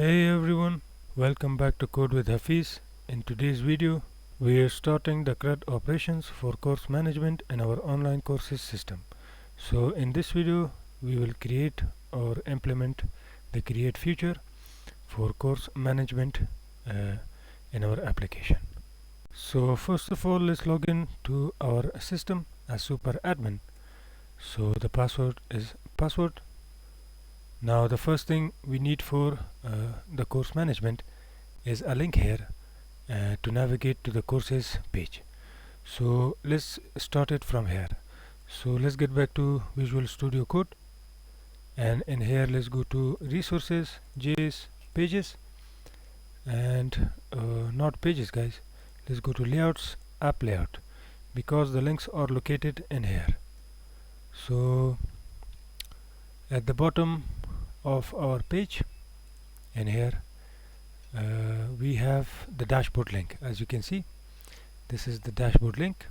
Hey everyone, welcome back to Code with Hafiz. In today's video, we are starting the CRUD operations for course management in our online courses system. So in this video, we will create or implement the create feature for course management in our application. So first of all, let's log in to our system as super admin. So the password is password. Now the first thing we need for the course management is a link here to navigate to the courses page. So let's start it from here. So let's get back to Visual Studio Code, and in here let's go to resources, JS, pages, and not pages guys, let's go to layouts, app layout, because the links are located in here. So at the bottom of our page in here we have the dashboard link. As you can see, this is the dashboard link,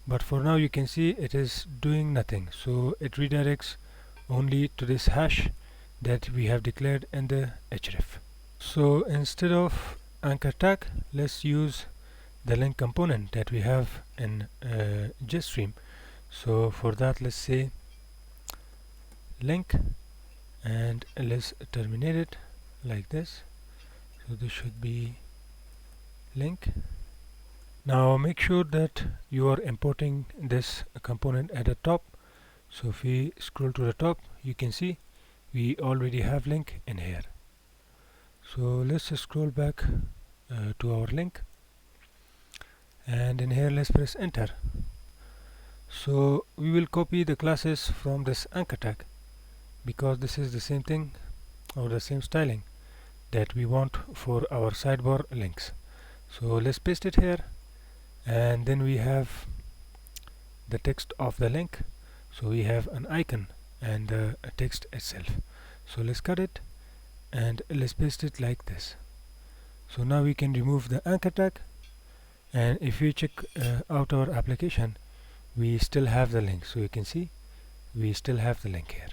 but for now you can see it is doing nothing, so it redirects only to this hash that we have declared in the href. So instead of anchor tag, let's use the link component that we have in Jetstream. So for that, let's say link, and let's terminate it like this. So this should be link. Now make sure that you are importing this component at the top. So if we scroll to the top, you can see we already have link in here. So let's just scroll back to our link, and in here let's press enter. So we will copy the classes from this anchor tag, because this is the same thing or the same styling that we want for our sidebar links. So let's paste it here, and then we have the text of the link. So we have an icon and the text itself. So let's cut it and let's paste it like this. So now we can remove the anchor tag, and if we check out our application, we still have the link. So you can see we still have the link here.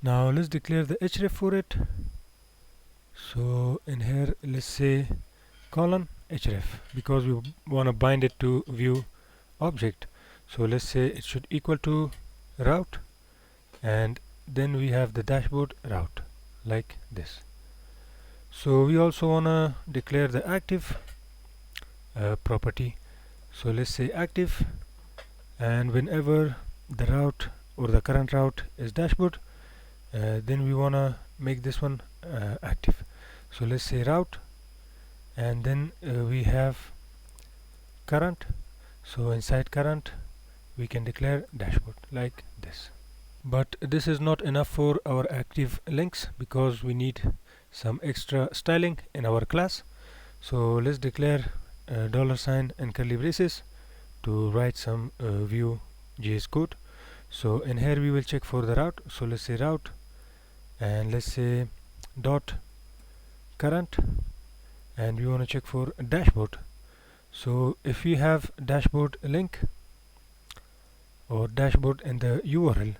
Now let's declare the href for it. So in here let's say colon href, because we want to bind it to view object. So let's say it should equal to route, and then we have the dashboard route like this. So we also want to declare the active property. So let's say active, and whenever the route or the current route is dashboard, then we want to make this one active. So let's say route, and then we have current. So inside current we can declare dashboard like this. But this is not enough for our active links, because we need some extra styling in our class. So let's declare $sign and curly braces to write some Vue.js code. So in here we will check for the route. So let's say route, and let's say dot current, and we want to check for dashboard. So if we have dashboard link or dashboard in the URL,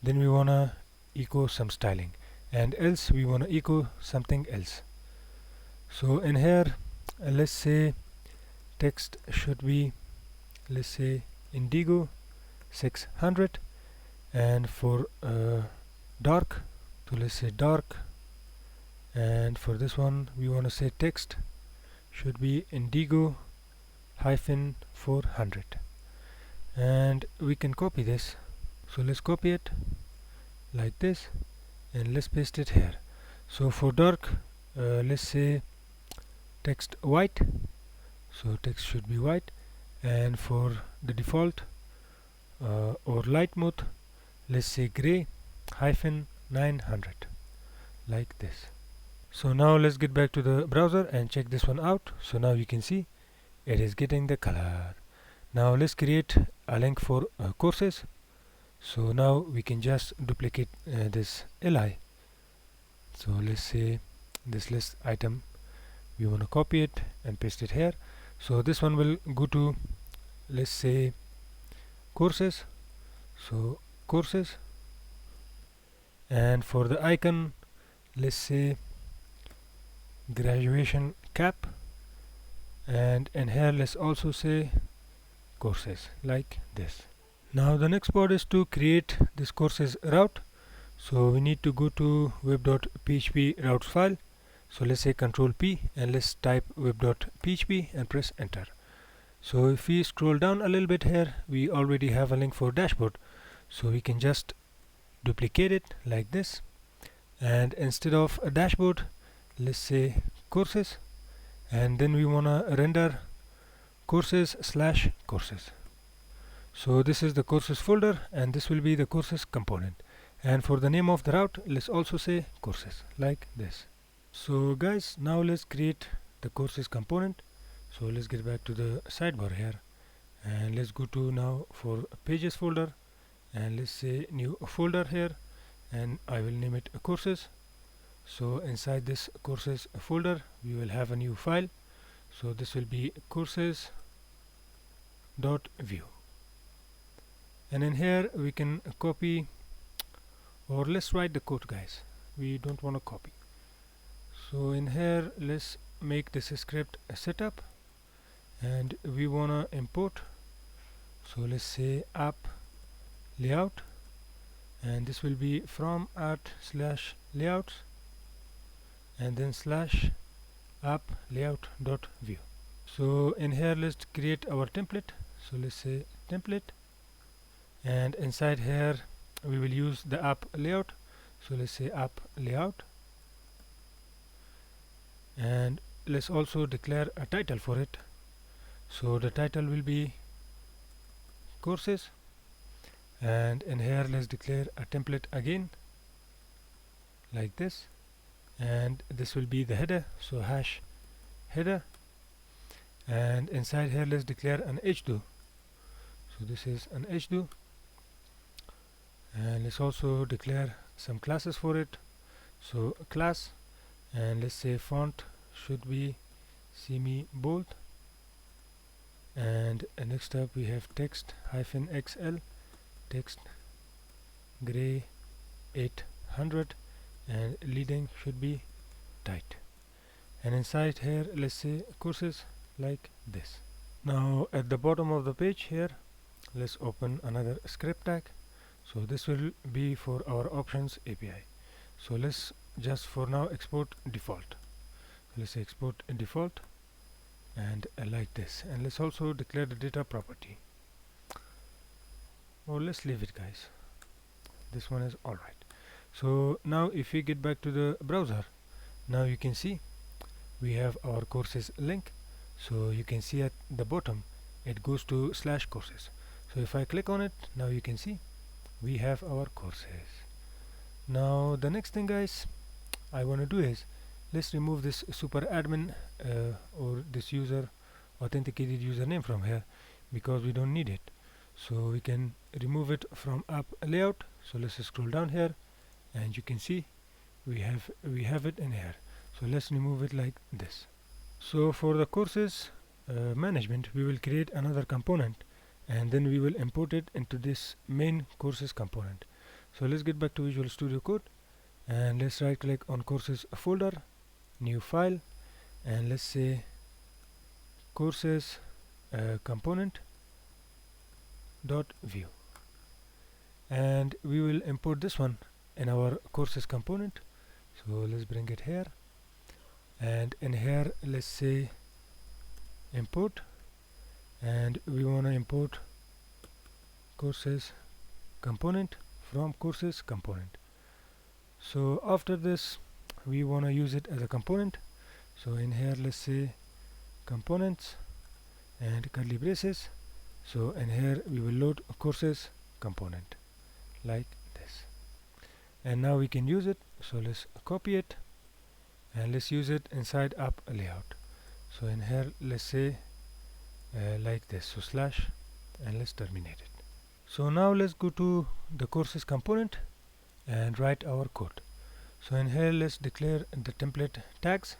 then we want to echo some styling, and else we want to echo something else. So in here let's say text should be, let's say indigo 600, and for dark, so let's say dark, and for this one we want to say text should be indigo -400, and we can copy this. So let's copy it like this, and let's paste it here. So for dark, let's say text white, so text should be white, and for the default or light mode, let's say gray -900 like this. So now let's get back to the browser and check this one out. So now you can see it is getting the color. Now let's create a link for courses. So now we can just duplicate this li. So let's say this list item, we want to copy it and paste it here. So this one will go to, let's say courses. So courses, and for the icon, let's say graduation cap, and in here let's also say courses, like this. Now the next part is to create this courses route. So we need to go to web.php routes file. So let's say Control P and let's type web.php and press enter. So if we scroll down a little bit here, we already have a link for dashboard. So we can just duplicate it like this, and instead of a dashboard, let's say courses, and then we wanna render courses/courses. So this is the courses folder, and this will be the courses component. And for the name of the route, let's also say courses, like this. So guys, now let's create the courses component. So let's get back to the sidebar here, and let's go to now for pages folder, and let's say new folder here, and I will name it courses. So inside this courses folder, we will have a new file. So this will be courses.vue, and in here we can copy, or let's write the code, guys. We don't want to copy. So in here let's make this script a setup, and we want to import. So let's say app layout, and this will be from art/layouts, and then /app layout.vue. So in here let's create our template. So let's say template, and inside here we will use the app layout. So let's say app layout, and let's also declare a title for it. So the title will be courses, and in here let's declare a template again, like this, and this will be the header. So hash header, and inside here let's declare an hdo. So this is an hdo, and let's also declare some classes for it. So class, and let's say font should be semi bold, and next up we have text -xl, text gray 800, and leading should be tight, and inside here let's say courses, like this. Now at the bottom of the page here, let's open another script tag. So this will be for our options API. So let's just for now export default. Let's say export default, and like this, and let's also declare the data property, or let's leave it, guys. This one is alright. So now if we get back to the browser, now you can see we have our courses link. So you can see at the bottom it goes to /courses. So if I click on it, now you can see we have our courses. Now the next thing, guys, I want to do is let's remove this super admin or this user authenticated username from here, because we don't need it. So we can remove it from app layout. So let's scroll down here, and you can see we have it in here. So let's remove it like this. So for the courses management, we will create another component, and then we will import it into this main courses component. So let's get back to Visual Studio Code, and let's right click on courses folder, new file, and let's say courses component dot view, and we will import this one in our courses component. So let's bring it here, and in here let's say import, and we want to import courses component from courses component. So after this we want to use it as a component. So in here let's say components and curly braces. So in here we will load a courses component, like this, and now we can use it. So let's copy it, and let's use it inside app layout. So in here let's say like this, so slash, and let's terminate it. So now let's go to the courses component and write our code. So in here let's declare the template tags,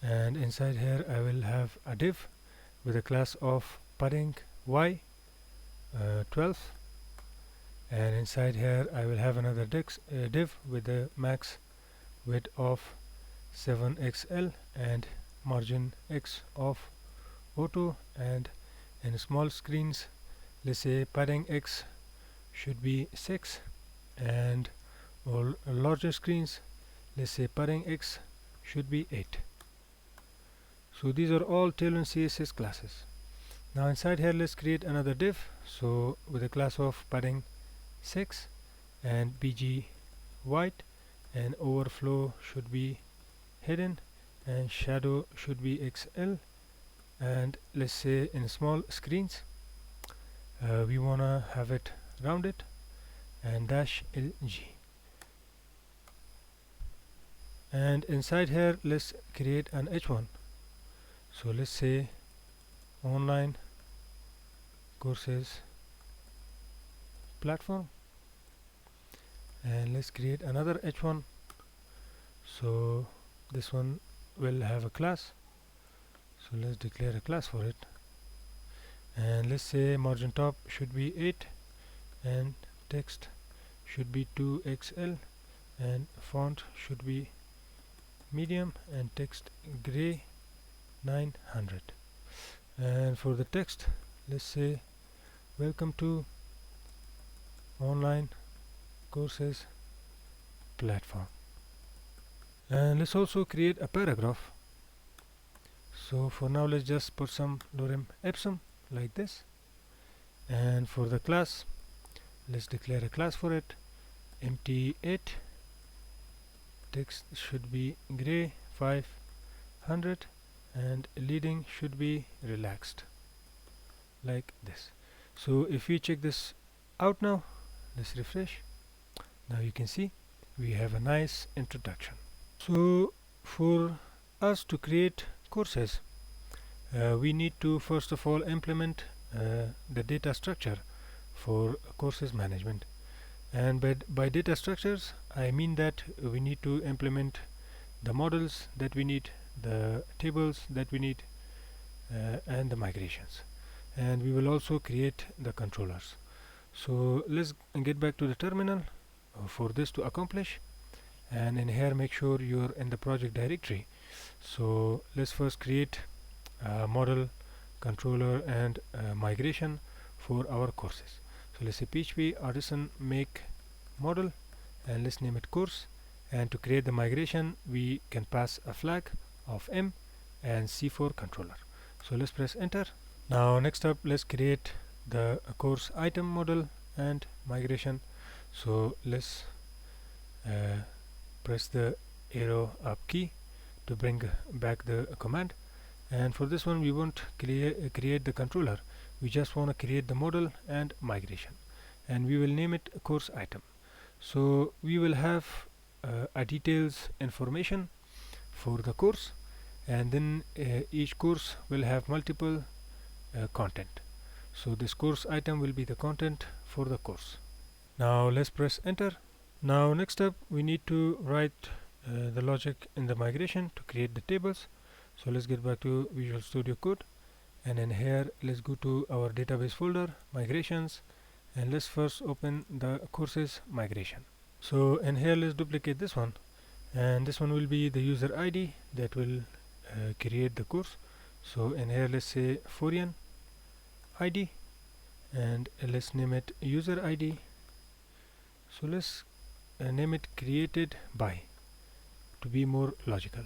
and inside here I will have a div with a class of padding y 12, and inside here I will have another div with a max width of 7xl and margin X of auto, and in small screens let's say padding X should be 6, and all larger screens let's say padding X should be 8. So these are all Tailwind CSS classes. Now inside here let's create another div, so with a class of padding 6 and bg white, and overflow should be hidden, and shadow should be XL, and let's say in small screens we wanna have it rounded and dash LG. And inside here let's create an H1, so let's say online courses platform, and let's create another H1, so this one will have a class, so let's declare a class for it, and let's say margin top should be 8 and text should be 2XL and font should be medium and text gray 900. And for the text let's say welcome to online courses platform. And let's also create a paragraph, so for now let's just put some lorem ipsum like this, and for the class let's declare a class for it, empty8, text should be gray 500, and leading should be relaxed like this. So if we check this out now, let's refresh. Now you can see we have a nice introduction. So for us to create courses we need to first of all implement the data structure for courses management, and by data structures I mean that we need to implement the models that we need, the tables that we need, and the migrations, and we will also create the controllers. So let's get back to the terminal for this to accomplish, and in here make sure you're in the project directory. So let's first create a model, controller, and migration for our courses. So let's say php artisan make model, and let's name it course, and to create the migration we can pass a flag of m and c4 controller. So let's press enter. Now next up let's create the course item model and migration. So let's press the arrow up key to bring back the command, and for this one we won't create the controller, we just want to create the model and migration, and we will name it course item. So we will have a details information for the course, and then each course will have multiple content. So this course item will be the content for the course. Now let's press enter. Now next up we need to write the logic in the migration to create the tables. So let's get back to Visual Studio Code, and in here let's go to our database folder, migrations, and let's first open the courses migration. So in here let's duplicate this one, and this one will be the user ID that will create the course. So in here let's say foreign ID, and let's name it user ID. So let's name it created by to be more logical,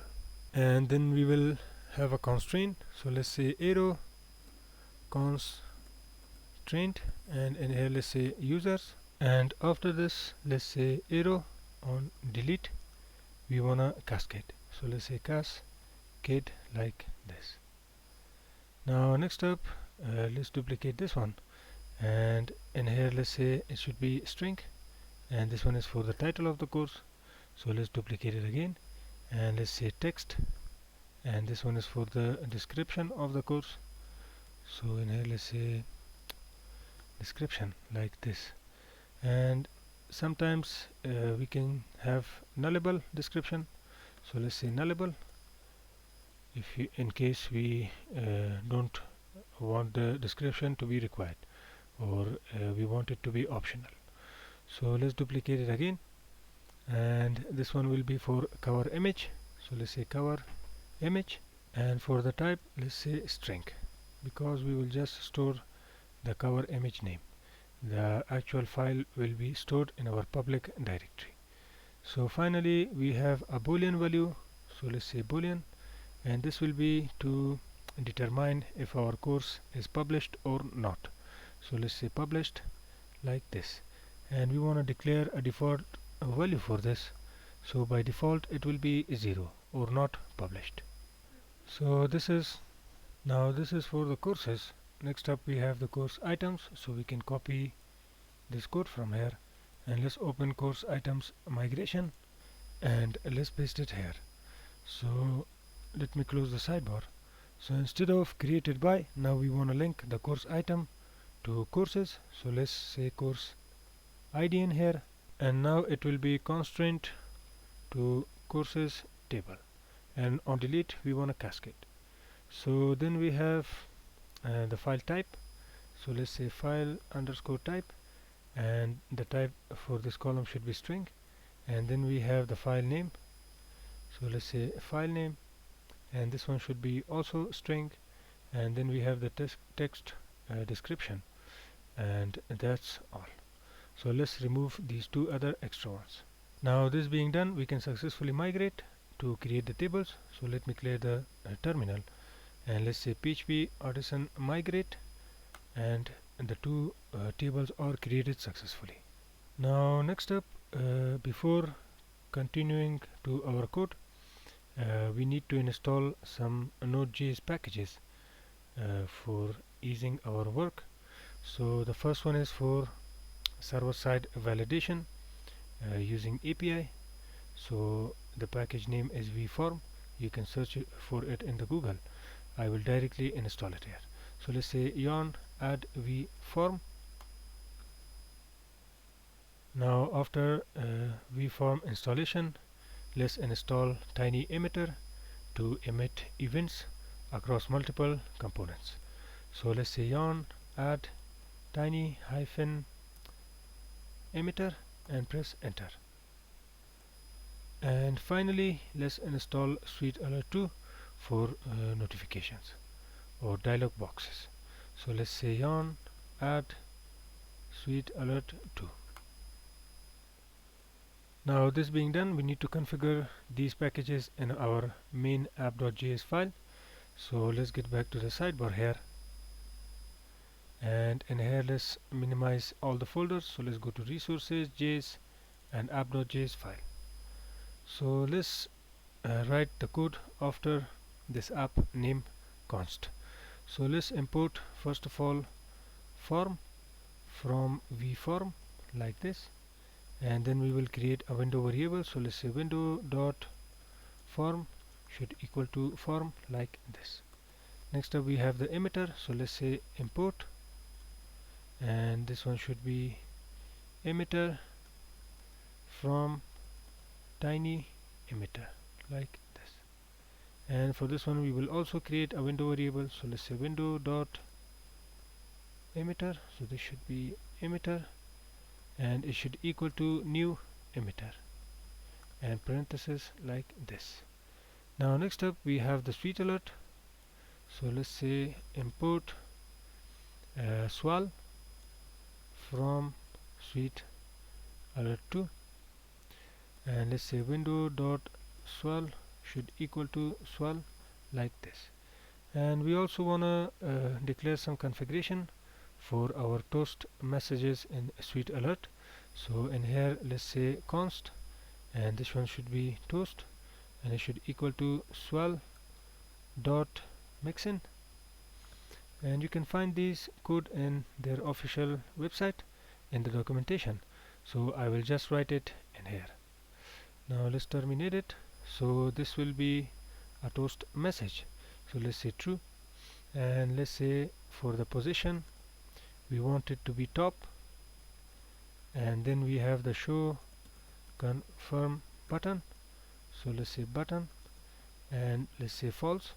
and then we will have a constraint. So let's say arrow constraint, and in here let's say users, and after this let's say arrow on delete, we wanna cascade. So let's say cascade like this. Now next up let's duplicate this one, and in here let's say it should be string, and this one is for the title of the course. So let's duplicate it again, and let's say text, and this one is for the description of the course. So in here let's say description like this, and sometimes we can have nullable description. So let's say nullable if you, in case we don't want the description to be required, or we want it to be optional. So let's duplicate it again, and this one will be for cover image. So let's say cover image, and for the type let's say string, because we will just store the cover image name. The actual file will be stored in our public directory. So finally we have a boolean value, so let's say boolean, and this will be to determine if our course is published or not. So let's say published, like this, and we want to declare a default value for this. So by default it will be 0 or not published. So this is for the courses. Next up we have the course items, so we can copy this code from here, and let's open course items migration and let's paste it here. So let me close the sidebar. So instead of created by, now we want to link the course item to courses, so let's say course ID in here, and now it will be constraint to courses table, and on delete we want to cascade. So then we have the file type, so let's say file underscore type, and the type for this column should be string, and then we have the file name, so let's say file name, and this one should be also string, and then we have the text description, and that's all. So let's remove these two other extra ones. Now this being done, we can successfully migrate to create the tables. So let me clear the terminal, and let's say php artisan migrate, and the two tables are created successfully. Now next up, before continuing to our code, we need to install some Node.js packages for easing our work. So the first one is for server-side validation using API. So the package name is vform. You can search for it in the Google. I will directly install it here. So let's say yarn add vform. Now after vform installation, let's install tiny-emitter to emit events across multiple components. So let's say yarn add tiny-emitter and press enter. And finally let's install Suite Alert 2 for notifications or dialog boxes. So let's say yarn add Suite Alert 2. Now this being done, we need to configure these packages in our main app.js file. So let's get back to the sidebar here, and in here let's minimize all the folders. So let's go to resources, js, and app.js file. So let's write the code after this app name const. So let's import first of all form from vform like this, and then we will create a window variable. So let's say window dot form should equal to form like this. Next up we have the emitter, so let's say import, and this one should be emitter from tiny-emitter like this. And for this one we will also create a window variable, so let's say window dot emitter, so this should be emitter, and it should equal to new emitter, and parenthesis like this. Now next up we have the Suite Alert, so let's say import swal from Suite Alert 2, and let's say window dot swal should equal to swal like this. And we also want to declare some configuration for our toast messages in Suite Alert. So in here let's say const, and this one should be toast, and it should equal to swal dot mixin, and you can find these code in their official website in the documentation. So I will just write it in here. Now let's terminate it. So this will be a toast message, so let's say true, and let's say for the position we want it to be top, and then we have the show confirm button, so let's say button, and let's say false,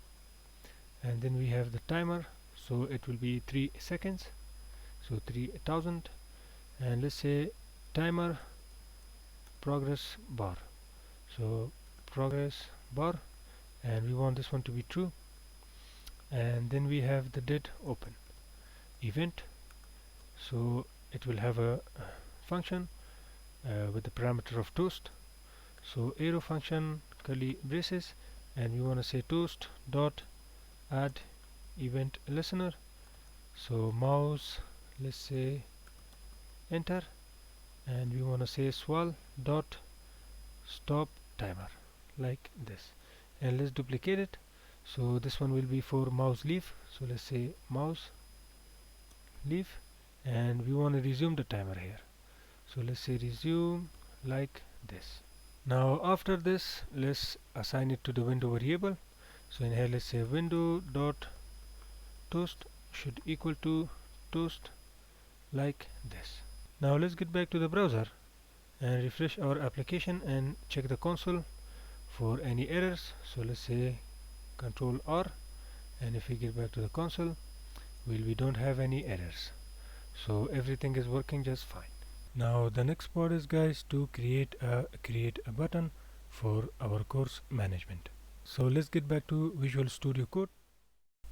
and then we have the timer, so it will be 3 seconds, so 3000, and let's say timer progress bar, so progress bar and we want this one to be true. And then we have the did open event, so it will have a function with the parameter of toast. So arrow function curly braces, and we want to say toast dot add event listener. So mouse, let's say enter, and we want to say swal dot stop timer, like this. And let's duplicate it. So this one will be for mouse leave, so let's say mouse leave, and we want to resume the timer here, so let's say resume, like this. Now after this, let's assign it to the window variable. So in here, let's say window dot toast should equal to toast, like this. Now let's get back to the browser and refresh our application and check the console for any errors. So let's say Control R, and if we get back to the console, we don't have any errors, so everything is working just fine. Now the next part is, guys, to create a button for our course management. So let's get back to Visual Studio Code,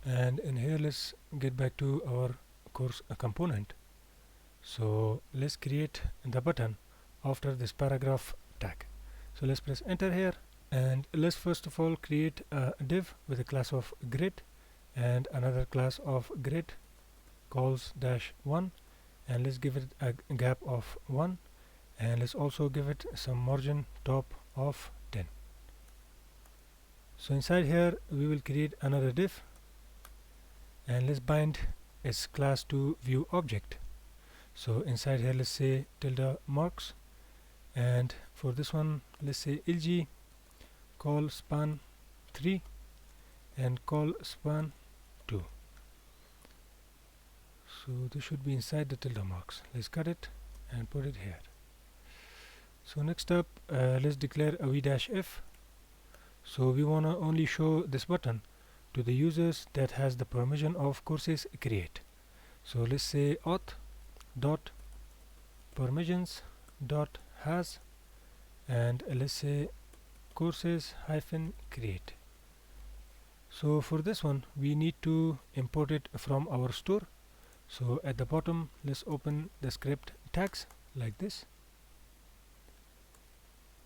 and in here let's get back to our course component. So let's create the button after this paragraph tag. So let's press enter here, and let's first of all create a div with a class of grid and another class of grid calls -1, and let's give it a gap of 1, and let's also give it some margin top of 10. So inside here we will create another div, and let's bind its class to view object. So inside here let's say tilde marks, and for this one let's say lg call span 3 and call span 2. So this should be inside the tilde marks. Let's cut it and put it here. So next up, let's declare a v-if. So we want to only show this button to the users that has the permission of courses create. So let's say auth dot permissions dot has, and let's say courses hyphen create. So for this one we need to import it from our store. So at the bottom let's open the script tags like this,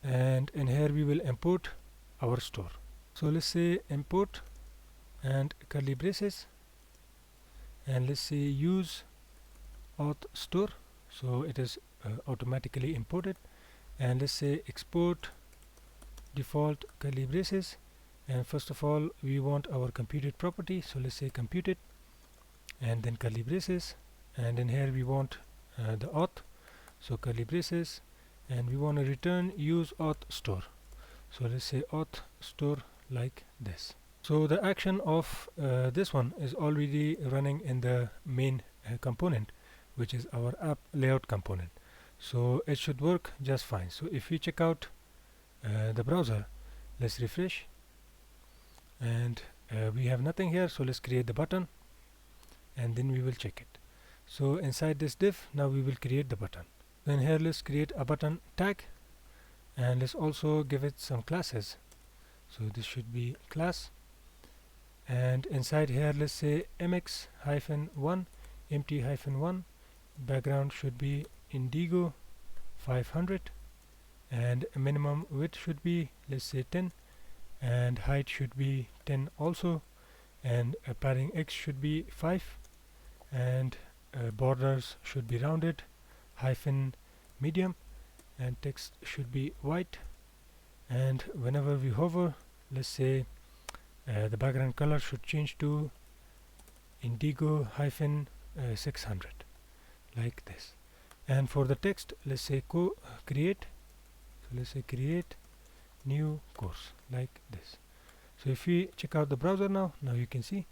and in here we will import our store. So let's say import and curly braces, and let's say use auth store, so it is automatically imported, and let's say export default curly braces, and first of all we want our computed property, so let's say computed and then curly braces, and in here we want the auth, so curly braces, and we want to return use auth store, so let's say auth store, like this. So the action of this one is already running in the main component, which is our app layout component, so it should work just fine. So if we check out the browser, let's refresh, and we have nothing here, so let's create the button and then we will check it. So inside this div now we will create the button. Then here let's create a button tag, and let's also give it some classes. So this should be class, and inside here let's say mx-1 empty-1, background should be indigo 500, and minimum width should be, let's say 10, and height should be 10 also, and padding x should be 5, and borders should be rounded, hyphen medium, and text should be white, and whenever we hover, let's say the background color should change to indigo hyphen 600, like this. And for the text, let's say create, so let's say create new course, like this. So if we check out the browser now you can see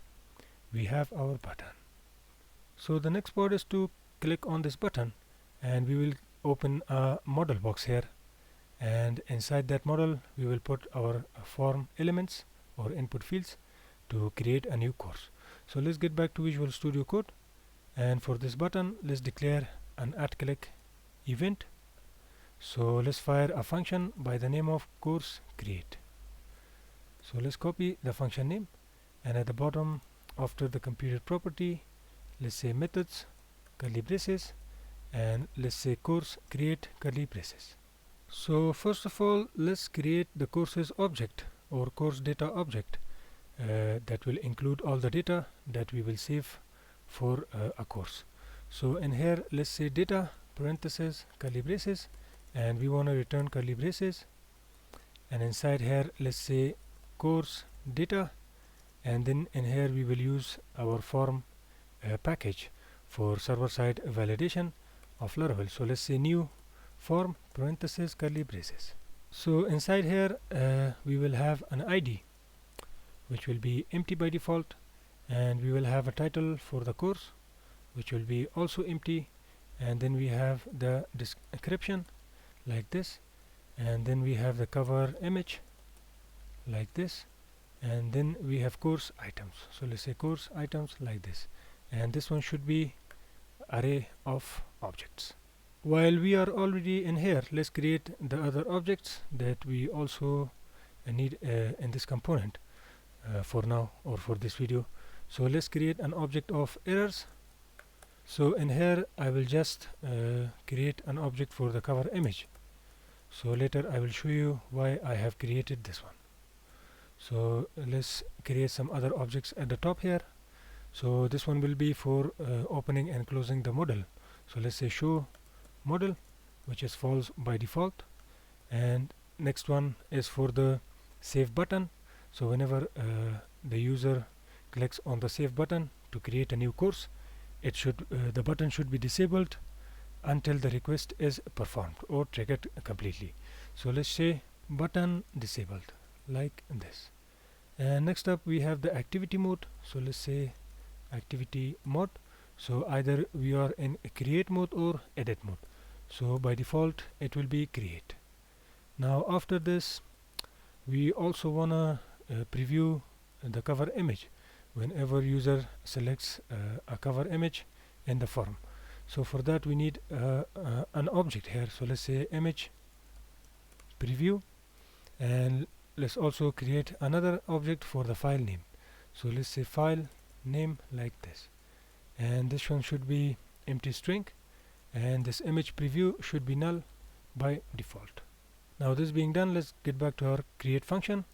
we have our button. So the next part is to click on this button, and we will open a model box here, and inside that model we will put our form elements or input fields to create a new course. So let's get back to Visual Studio Code, and for this button let's declare an @click event. So let's fire a function by the name of course create. So let's copy the function name, and at the bottom after the computed property, let's say methods curly braces, and let's say course create curly braces. So first of all, let's create the courses object or course data object that will include all the data that we will save for a course. So in here, let's say data parentheses curly braces, and we want to return curly braces, and inside here let's say course data, and then in here we will use our form package for server-side validation of Laravel. So let's say new form parentheses curly braces. So inside here we will have an ID which will be empty by default, and we will have a title for the course which will be also empty, and then we have the description like this, and then we have the cover image like this, and then we have course items. So let's say course items like this, and this one should be array of objects. While we are already in here, let's create the other objects that we also need in this component for now or for this video. So let's create an object of errors. So in here I will just create an object for the cover image. So later I will show you why I have created this one. So let's create some other objects at the top here. So this one will be for opening and closing the model. So let's say show model, which is false by default, and next one is for the save button. So whenever the user clicks on the save button to create a new course, it should the button should be disabled until the request is performed or triggered completely. So let's say button disabled like this. And next up we have the activity mode. So let's say activity mode. So either we are in create mode or edit mode. So by default it will be create. Now after this we also wanna preview the cover image whenever user selects a cover image in the form. So for that we need an object here. So let's say image preview, and let's also create another object for the file name. So let's say file name like this, and this one should be empty string, and this image preview should be null by default. Now this being done, let's get back to our create function.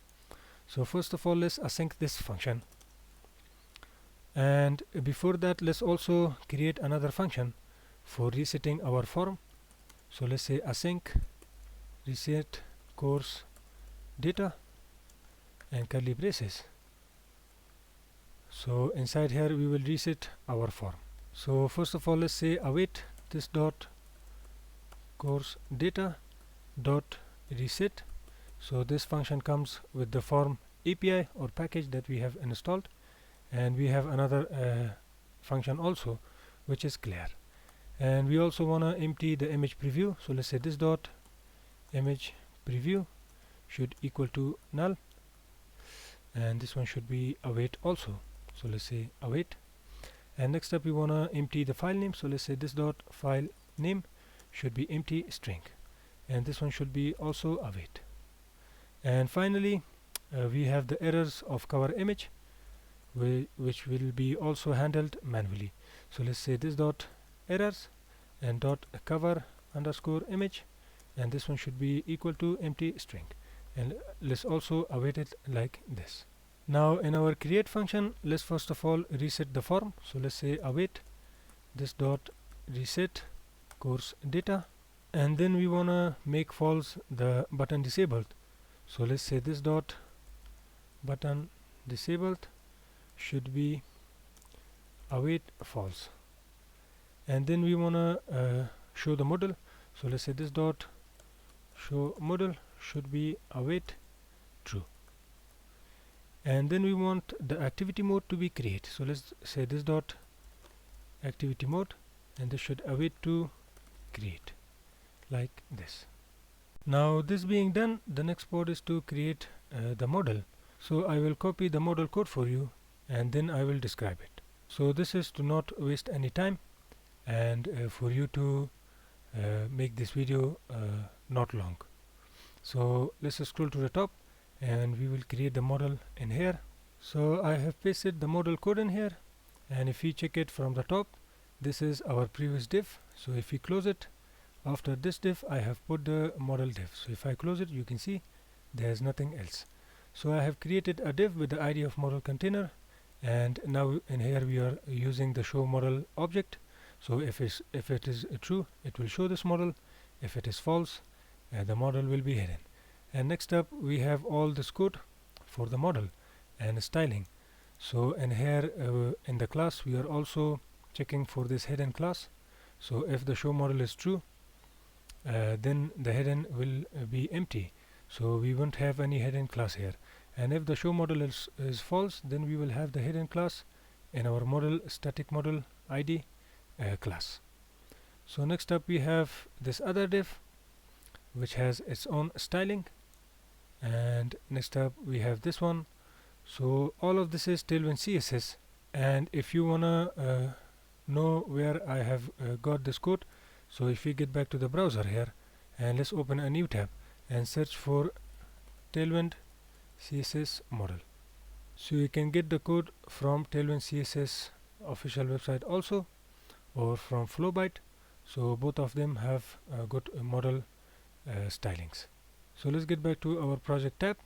So first of all, let's async this function, and before that let's also create another function for resetting our form. So let's say async reset course data and curly braces. So inside here we will reset our form. So first of all, let's say await this dot course data dot reset. So this function comes with the form API or package that we have installed, and we have another function also which is clear, and we also want to empty the image preview. So let's say this dot image preview should equal to null, and this one should be await also. So let's say await, and next up we want to empty the file name. So let's say this dot file name should be empty string, and this one should be also await. And finally we have the errors of cover image which will be also handled manually. So let's say this dot errors and dot cover underscore image, and this one should be equal to empty string, and let's also await it like this. Now in our create function, let's first of all reset the form. So let's say await this dot reset course data, and then we wanna make false the button disabled. So let's say this dot button disabled should be await false, and then we wanna show the model. So let's say this dot show model should be await true, and then we want the activity mode to be create. So let's say this dot activity mode, and this should await to create like this. Now this being done, the next part is to create the model. So I will copy the model code for you, and then I will describe it. So this is to not waste any time, and for you to make this video not long. So let's scroll to the top, and we will create the model in here. So I have pasted the model code in here, and if we check it from the top, this is our previous div. So if we close it, after this div I have put the model div. So if I close it, you can see there's nothing else. So I have created a div with the ID of model container, and now in here we are using the show model object. So if it is true, it will show this model. If it is false, the model will be hidden. And next up we have all this code for the model and styling. So in here in the class we are also checking for this hidden class. So if the show model is true, then the hidden will be empty, so we won't have any hidden class here. And if the show model is false, then we will have the hidden class in our model static model ID class. So next up we have this other div which has its own styling, and next up we have this one. So all of this is Tailwind CSS, and if you wanna know where I have got this code, so if we get back to the browser here and let's open a new tab and search for Tailwind CSS model. So you can get the code from Tailwind CSS official website also, or from Flowbyte. So both of them have good model stylings. So let's get back to our project tab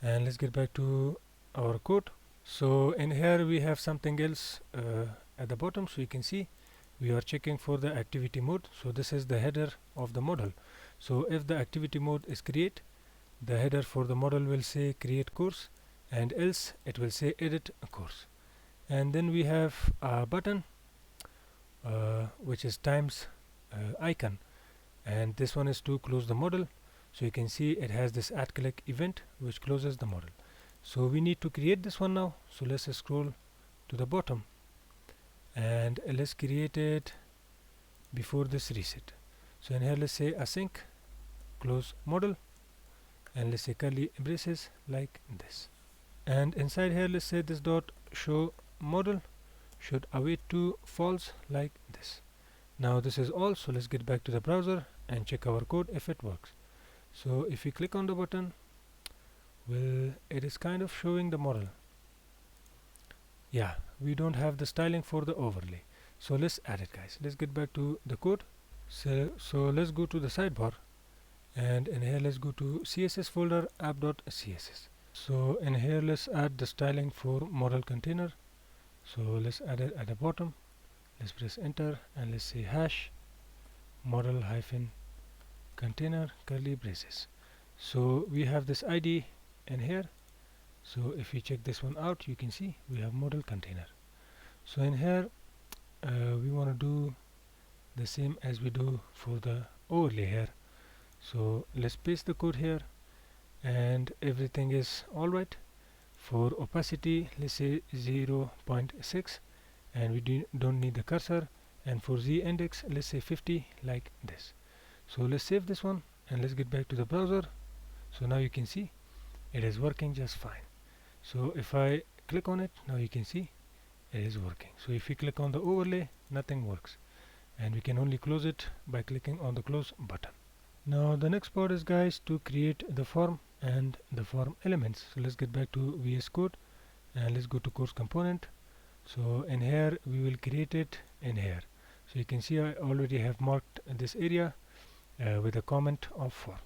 and let's get back to our code. So in here we have something else at the bottom. So you can see we are checking for the activity mode. So this is the header of the model. So if the activity mode is create, the header for the model will say create course, and else it will say edit a course. And then we have a button which is times icon, and this one is to close the model. So you can see it has this add click event which closes the model. So we need to create this one now. So let's scroll to the bottom and let's create it before this reset. So in here let's say async close model, and let's say curly braces like this, and inside here let's say this dot show model should await to false like this. Now this is all. So let's get back to the browser and check our code if it works. So if we click on the button, well, it is kind of showing the model. Yeah, we don't have the styling for the overlay, so let's add it, guys. Let's get back to the code. So let's go to the sidebar, and in here let's go to CSS folder app.css. So in here let's add the styling for model container. So let's add it at the bottom. Let's press enter and let's say hash model hyphen container curly braces. So we have this ID in here. So if we check this one out, you can see we have model container. So in here we want to do the same as we do for the overlay here. So let's paste the code here, and everything is alright. For opacity let's say 0.6, and we don't need the cursor, and for z index let's say 50 like this. So let's save this one and let's get back to the browser. So now you can see it is working just fine. So if I click on it, now you can see it is working. So if we click on the overlay, nothing works, and we can only close it by clicking on the close button. Now the next part is, guys, to create the form and the form elements. So let's get back to VS Code and let's go to course component. So in here we will create it in here. So you can see I already have marked this area with a comment of form.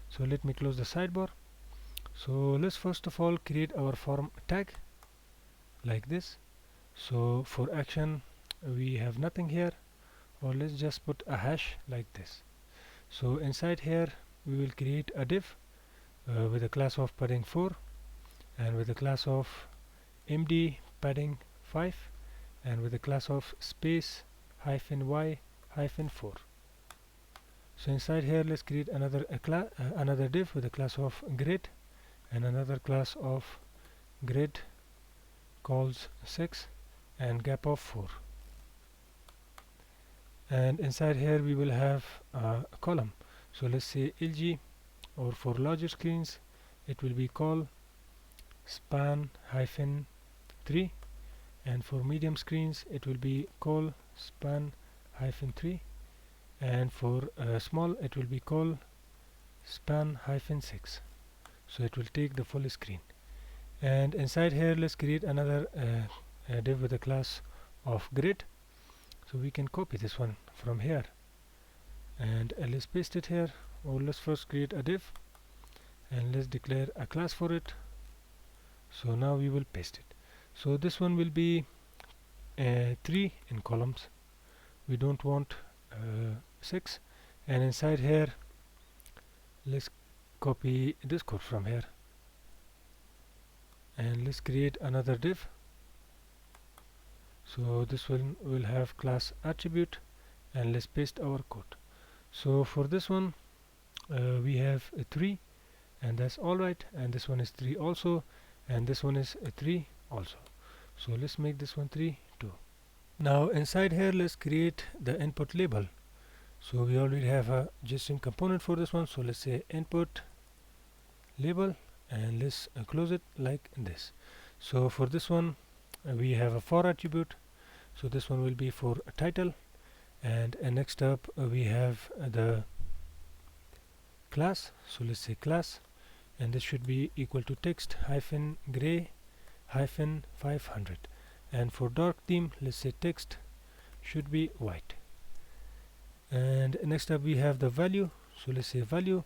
So let me close the sidebar. So let's first of all create our form tag like this. So for action we have nothing here, or let's just put a hash like this. So inside here we will create a div with a class of padding 4 and with a class of md padding 5 and with a class of space hyphen y hyphen 4. So inside here let's create another div with a class of grid and another class of grid calls 6 and gap of 4. And inside here we will have a column. So let's say LG, or for larger screens it will be call span hyphen 3, and for medium screens it will be call span hyphen 3, and for small it will be call span hyphen 6. so it will take the full screen. And inside here, let's create another div with a class of grid. So we can copy this one from here and let's paste it here. Or let's first create a div and let's declare a class for it. So now we will paste it. So this one will be 3 in columns. We don't want 6. And inside here, let's copy this code from here and let's create another div. So this one will have class attribute and let's paste our code. So for this one we have a 3 and that's alright, and this one is 3 also, and this one is a 3 also. So let's make this one 3 too. Now inside here, let's create the input label. So we already have a Jetstream component for this one, so let's say input label and let's close it like this. So for this one we have a for attribute, so this one will be for a title, and next up we have the class, so let's say class, and this should be equal to text hyphen gray hyphen 500, and for dark theme let's say text should be white. And next up we have the value, so let's say value,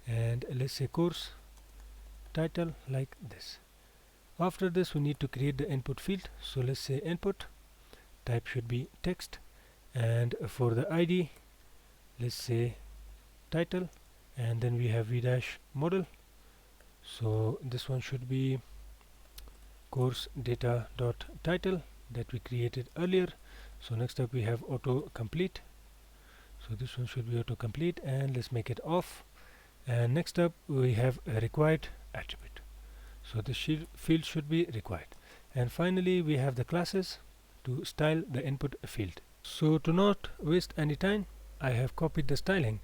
and let's say course title like this. After this we need to create the input field, so let's say input type should be text, and for the ID let's say title, and then we have v dash model, so this one should be course data dot title that we created earlier. So next up we have auto complete, so this one should be auto complete, and let's make it off. And next up we have a required attribute, so this field should be required. And finally we have the classes to style the input field. So to not waste any time, I have copied the styling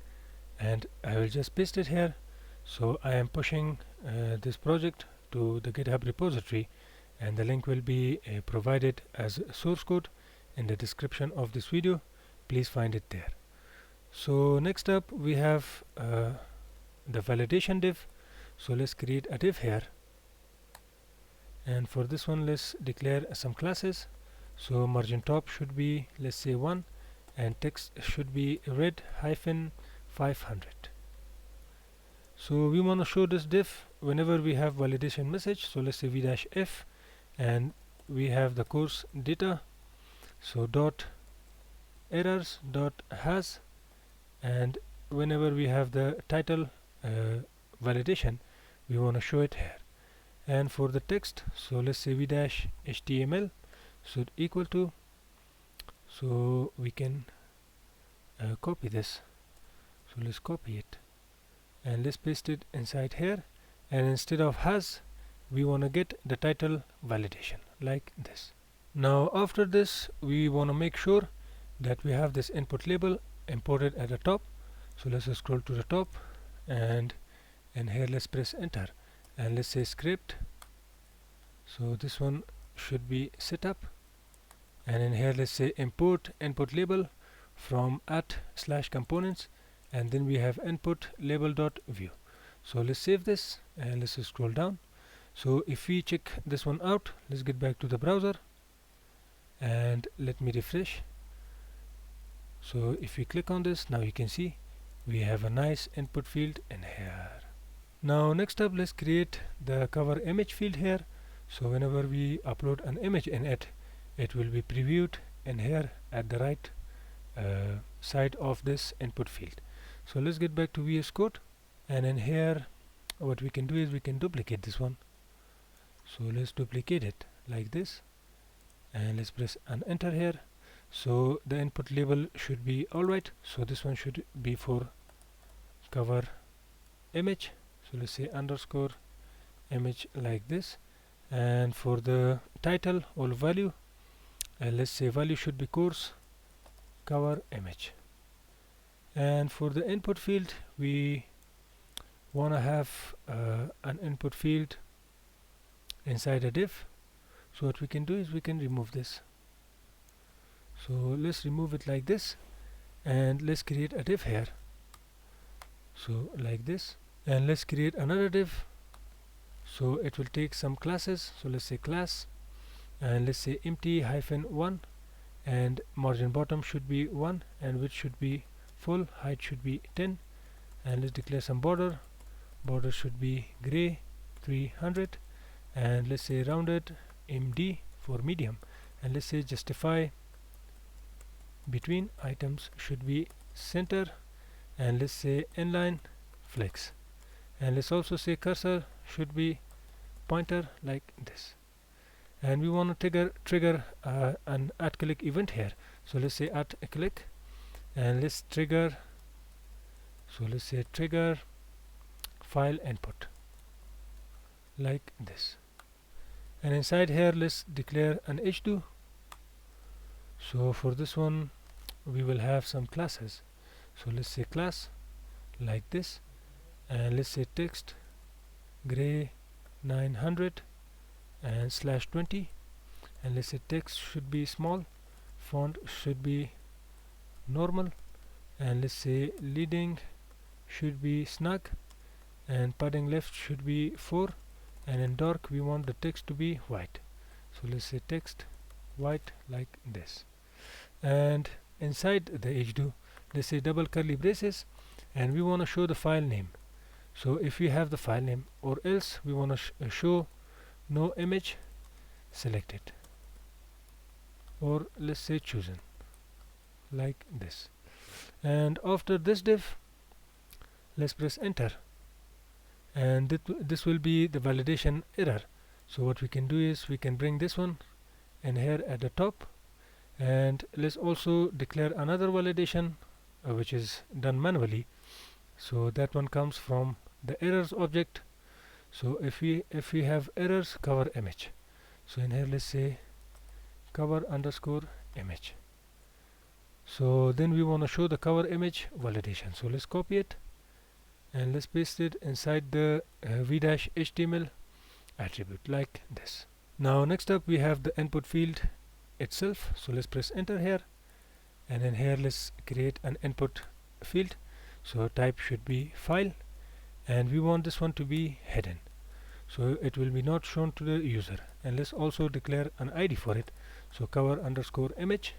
and I will just paste it here. So I am pushing this project to the GitHub repository, and the link will be provided as source code in the description of this video. Please find it there. So next up we have the validation div. So let's create a div here, and for this one let's declare some classes. So margin top should be, let's say 1, and text should be red hyphen 500. So we want to show this div whenever we have validation message, so let's say v dash f, and we have the course data, so dot errors dot has, and whenever we have the title validation we want to show it here. And for the text, so let's say v dash html should equal to, so we can copy this, so let's copy it and let's paste it inside here, and instead of has we want to get the title validation like this. Now after this we want to make sure that we have this input label imported at the top, so let's scroll to the top, and here let's press enter, and let's say script, so this one should be set up, and in here let's say import input label from @/components, and then we have input label dot view. So let's save this and let's scroll down. So if we check this one out, let's get back to the browser and let me refresh. So if we click on this, now you can see we have a nice input field in here. Now next up let's create the cover image field here. So whenever we upload an image in it, it will be previewed in here at the right side of this input field. So let's get back to VS Code, and in here what we can do is we can duplicate this one. So let's duplicate it like this, and let's press an enter here. So the input label should be alright, so this one should be for cover image, so let's say underscore image like this. And for the title or value, let's say value should be course cover image. And for the input field, we want to have an input field inside a div. So what we can do is we can remove this. So let's remove it like this, and let's create a div here, so like this, and let's create another div So it will take some classes. So let's say class, and let's say empty -1, and margin bottom should be 1, and width should be full, height should be 10, and let's declare some border should be gray 300, and let's say rounded MD for medium, and let's say justify between items should be center, and let's say inline flex, and let's also say cursor should be pointer like this. And we want to trigger an @click event here. So let's say @click, and let's trigger, so let's say trigger file input like this. And inside here let's declare an h2. So for this one we will have some classes. So let's say class like this, and let's say text gray 900 and /20, and let's say text should be small, font should be normal, and let's say leading should be snug, and padding left should be 4, and in dark we want the text to be white. So let's say text white like this. And inside the h2 let's say double curly braces, and we want to show the file name. So if we have the file name, or else we want to show no image selected, or let's say chosen like this. And after this div let's press enter, and this will be the validation error. So what we can do is we can bring this one in here at the top, and let's also declare another validation which is done manually. So that one comes from the errors object. So if we have errors, cover image. So in here let's say cover underscore image. So then we want to show the cover image validation. So let's copy it and let's paste it inside the v-html attribute like this. Now next up we have the input field itself. So let's press enter here, and in here let's create an input field. So type should be file, and we want this one to be hidden, so it will be not shown to the user. And let's also declare an ID for it. So cover underscore image,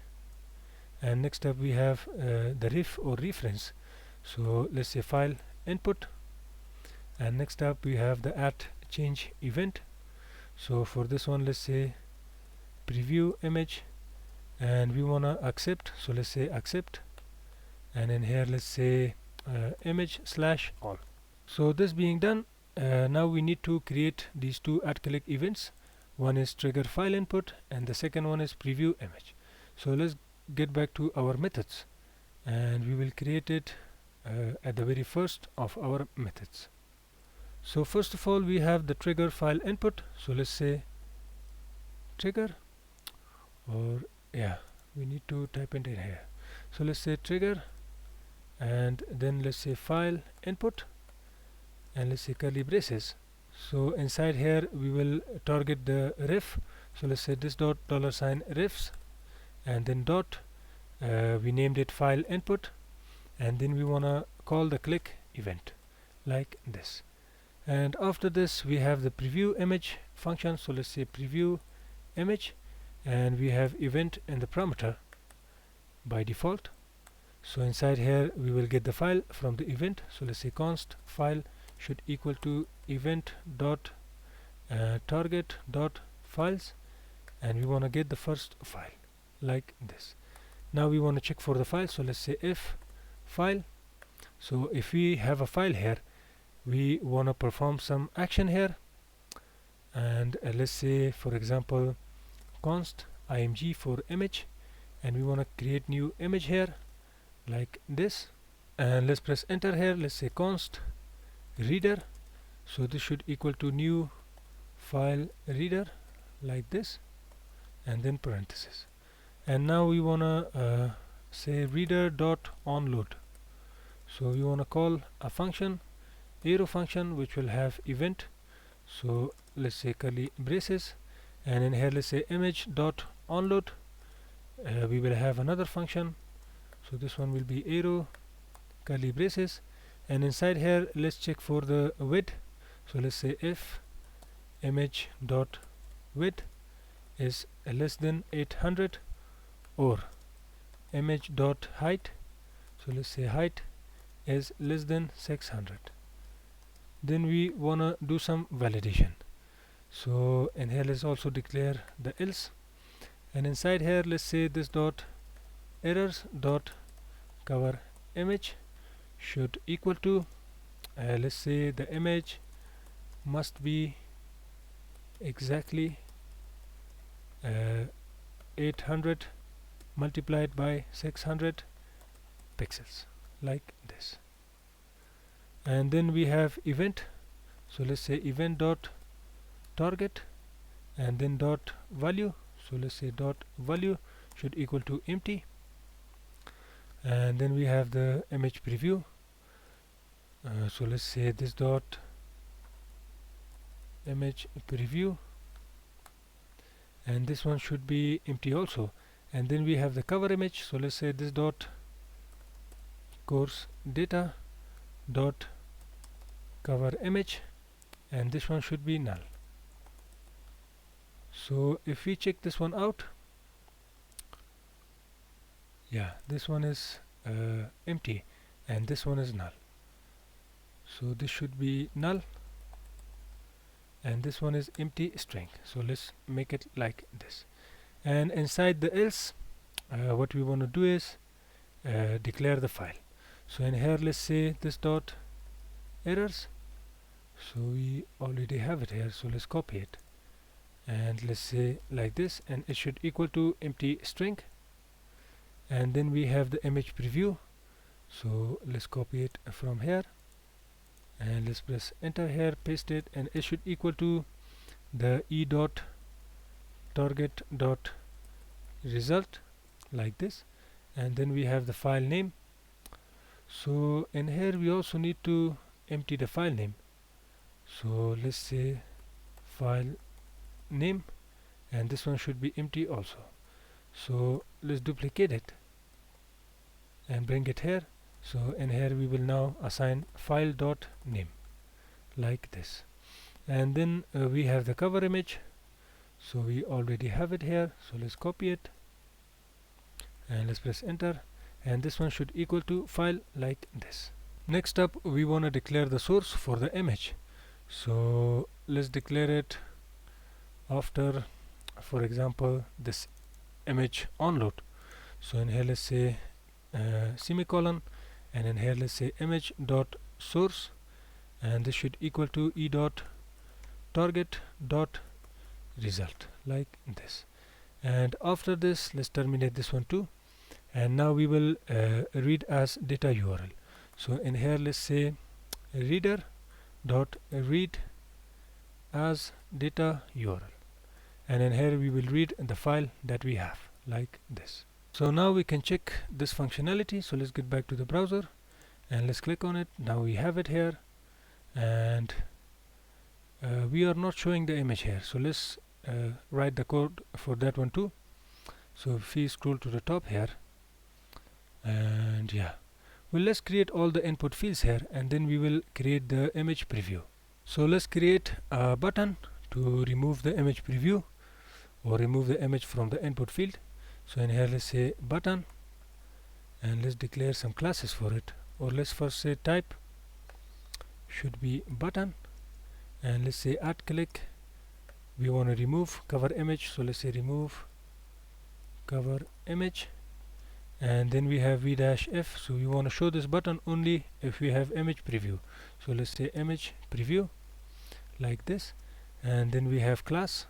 and next up we have the ref or reference. So let's say file input, and next up we have the @change event. So for this one let's say preview image, and we wanna accept. So let's say accept, and in here let's say image /all. So this being done, now we need to create these two @click events. One is trigger file input, and the second one is preview image. So let's get back to our methods, and we will create it at the very first of our methods. So first of all we have the trigger file input. So let's say trigger, or yeah, we need to type it in here. So let's say trigger, and then let's say file input, and let's say curly braces. So inside here we will target the ref. So let's say this dot $refs, and then dot we named it file input, and then we wanna call the click event like this. And after this we have the preview image function. So let's say preview image, and we have event in the parameter by default. So inside here we will get the file from the event. So let's say const file should equal to event dot target dot files, and we want to get the first file like this. Now we want to check for the file. So let's say if file. So if we have a file here, we want to perform some action here, and let's say for example const img for image, and we want to create new image here like this, and let's press enter here. Let's say const reader. So this should equal to new file reader like this, and then parenthesis. And now we wanna say reader dot onload. So we wanna call a function, arrow function, which will have event. So let's say curly braces, and in here let's say image dot onload. We will have another function. So this one will be arrow curly braces, and inside here let's check for the width. So let's say if image dot width is less than 800, or image dot height, so let's say height is less than 600. Then we wanna do some validation. So in here let's also declare the else, and inside here let's say this dot errors dot cover image should equal to let's say the image must be exactly 800 multiplied by 600 pixels, like this. And then we have event, so let's say event dot target and then dot value, so let's say dot value should equal to empty. And then we have the image preview, so let's say this dot image preview, and this one should be empty also. And then we have the cover image, so let's say this dot course data dot cover image, and this one should be null. So if we check this one out, yeah, this one is empty and this one is null, so this should be null, and this one is empty string. So let's make it like this. And inside the else, what we want to do is declare the file. So in here let's say this dot errors, so we already have it here, so let's copy it and let's say like this, and it should equal to empty string. And then we have the image preview, so let's copy it from here and let's press enter here, paste it, and it should equal to the e dot target dot result, like this. And then we have the file name, so in here we also need to empty the file name, so let's say file name, and this one should be empty also. So let's duplicate it and bring it here. So in here we will now assign file dot name, like this. And then we have the cover image, so we already have it here, so let's copy it and let's press enter, and this one should equal to file, like this. Next up, we want to declare the source for the image, so let's declare it after, for example, this image onload. So in here let's say semicolon, and in here let's say image dot source, and this should equal to e dot target dot result, like this. And after this, let's terminate this one too, and now we will read as data URL. So in here let's say reader dot read as data URL, and in here we will read the file that we have, like this. So now we can check this functionality, so let's get back to the browser and let's click on it. Now we have it here, and we are not showing the image here, so let's write the code for that one too. So if we scroll to the top here, and yeah, well, let's create all the input fields here, and then we will create the image preview. So let's create a button to remove the image preview or remove the image from the input field. So in here let's say button, and let's declare some classes for it, or let's first say type should be button, and let's say at click we want to remove cover image, so let's say remove cover image. And then we have v-f, so we want to show this button only if we have image preview, so let's say image preview, like this. And then we have class,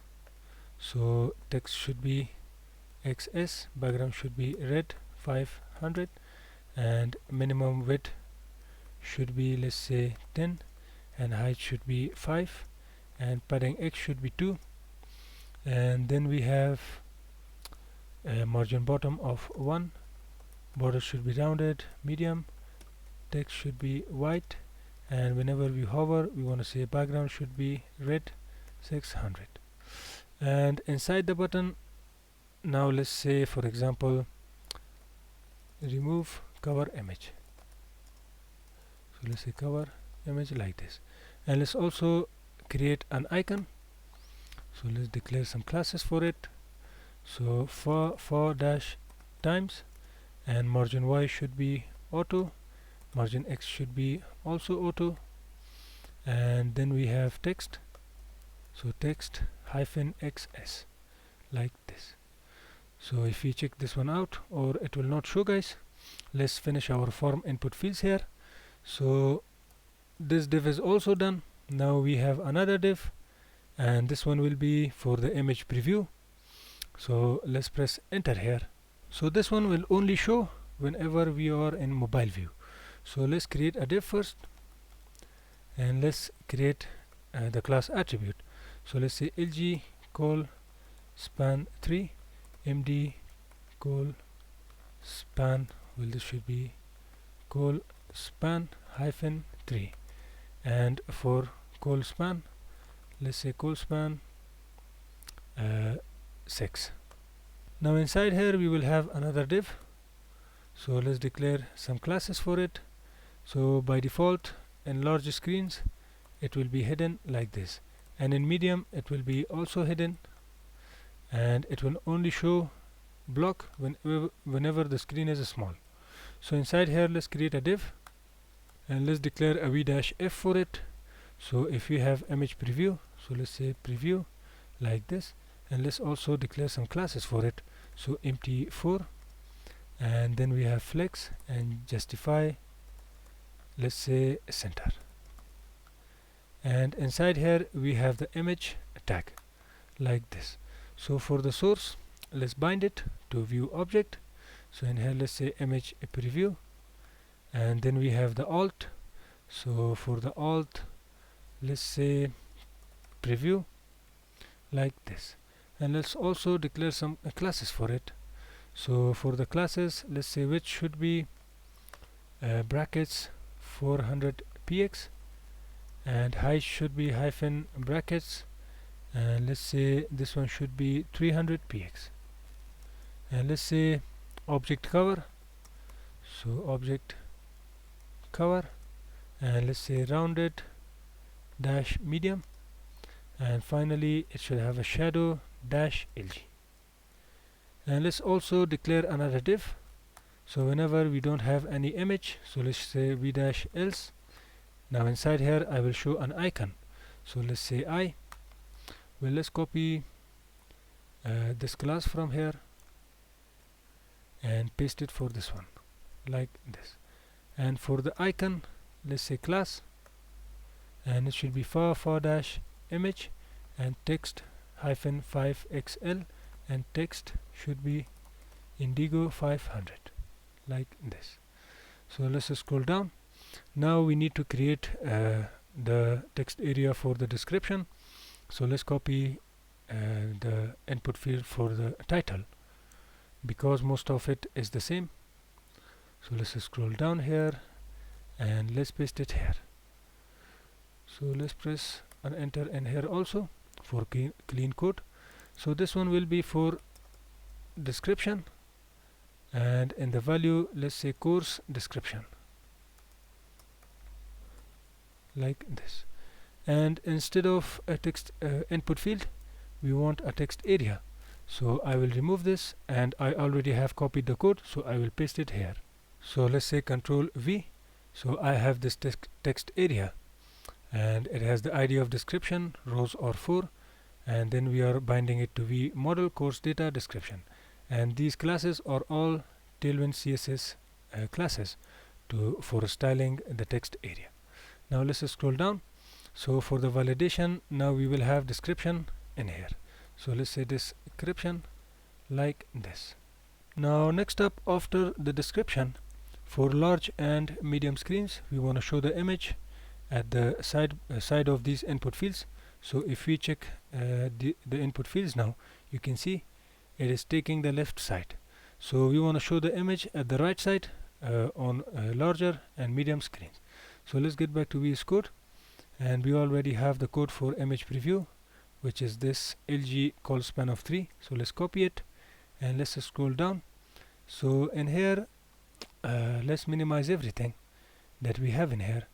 so text should be XS, background should be red 500, and minimum width should be, let's say 10, and height should be 5, and padding X should be 2. And then we have a margin bottom of 1, border should be rounded, medium, text should be white, and whenever we hover we want to say background should be red 600. And inside the button, now let's say for example remove cover image, so let's say cover image, like this. And let's also create an icon, So let's declare some classes for it. So for dash times, and margin y should be auto, margin x should be also auto, and then we have text. So text hyphen xs, like this. So if we check this one out, or it will not show, guys. Let's finish our form input fields here. So this div is also done. Now we have another div, and this one will be for the image preview. So let's press enter here. So this one will only show whenever we are in mobile view. So let's create a div first, and let's create the class attribute. So let's say lg call span 3 md call span, well, this should be call span hyphen 3, and for call span, let's say call span 6. Now inside here we will have another div. So let's declare some classes for it. So by default in large screens it will be hidden like this, and in medium it will be also hidden, and it will only show block whenever the screen is small. So inside here let's create a div, and let's declare a v-f for it. So if we have image preview, so let's say preview like this, and let's also declare some classes for it. So empty 4, and then we have flex and justify, let's say center, and inside here we have the image tag like this. So for the source, let's bind it to view object. So in here let's say image preview, and then we have the alt. So for the alt, let's say preview like this, and let's also declare some classes for it. So for the classes, let's say which should be brackets 400 px, and height should be hyphen brackets, and let's say this one should be 300 px, and let's say object cover. So object cover, and let's say rounded dash medium, and finally it should have a shadow dash lg. And let's also declare another div. So whenever we don't have any image, so let's say v dash else. Now inside here I will show an icon. So let's say I. Well, let's copy this class from here and paste it for this one like this. And for the icon, let's say class, and it should be far dash image, and text hyphen 5xl, and text should be indigo 500 like this. So let's scroll down. Now we need to create the text area for the description. So let's copy the input field for the title, because most of it is the same. So let's scroll down here and let's paste it here. So let's press and enter in here also for clean code. So this one will be for description, and in the value let's say course description like this. And instead of a text input field, we want a text area. So I will remove this, and I already have copied the code, so I will paste it here. So let's say Control V. So I have this text area, and it has the ID of description, rows or 4, and then we are binding it to v model course data description. And these classes are all Tailwind CSS classes for styling the text area. Now let's scroll down. So for the validation, now we will have description in here. So let's say description like this. Now next up, after the description, for large and medium screens, we want to show the image at the side of these input fields. So if we check the input fields now, you can see it is taking the left side. So we want to show the image at the right side on larger and medium screens. So let's get back to VS Code, and we already have the code for image preview, which is this lg call span of 3. So let's copy it and let's scroll down. So in here, let's minimize everything that we have in here.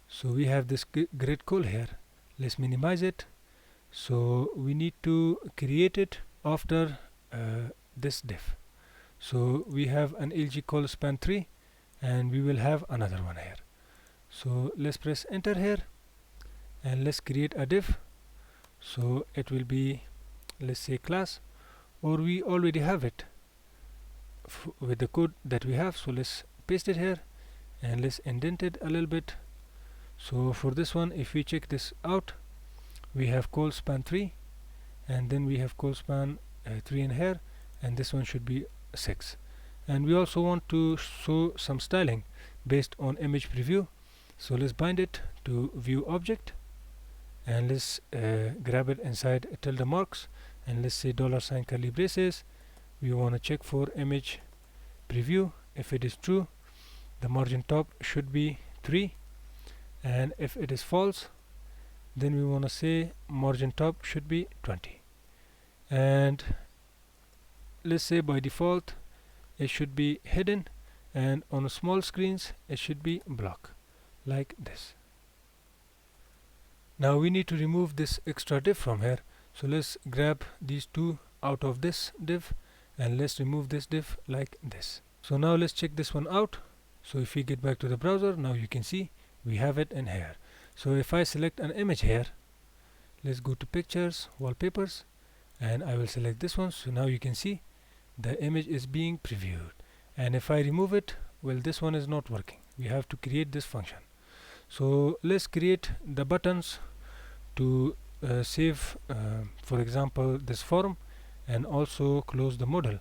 So we have this grid call here. Let's minimize it. So we need to create it after this div. So we have an LG call span 3 and we will have another one here. So let's press enter here and let's create a div. So it will be, let's say, class, or we already have it with the code that we have. So let's paste it here and let's indent it a little bit. So for this one, if we check this out, we have call span 3 and then we have call span 3 in here, and this one should be 6. And we also want to show some styling based on image preview. So let's bind it to view object and let's grab it inside tilde marks and let's say $ curly braces. We want to check for image preview. If it is true, the margin top should be 3, and if it is false, then we want to say margin top should be 20. And let's say by default it should be hidden, and on small screens it should be block, like this. Now we need to remove this extra div from here. So let's grab these two out of this div and let's remove this div like this. So now let's check this one out. So if we get back to the browser, now you can see we have it in here. So if I select an image here, let's go to pictures, wallpapers, and I will select this one. So now you can see the image is being previewed. And if I remove it, well, this one is not working. We have to create this function. So let's create the buttons to save, for example, this form, and also close the model.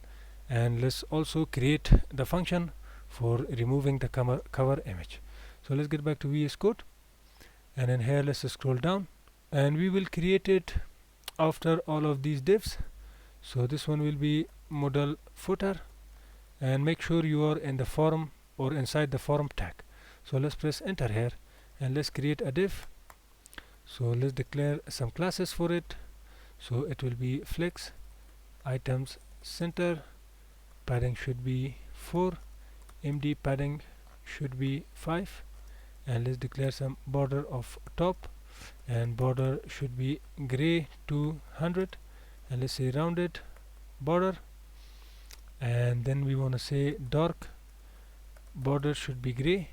And let's also create the function for removing the cover image. So let's get back to VS Code, and in here let's scroll down, and we will create it after all of these divs. So this one will be model footer, and make sure you are in the form or inside the form tag. So let's press enter here and let's create a div. So let's declare some classes for it. So it will be flex, items center, padding should be 4, MD padding should be 5, and let's declare some border of top, and border should be gray to 100, and let's say rounded border, and then we want to say dark border should be gray,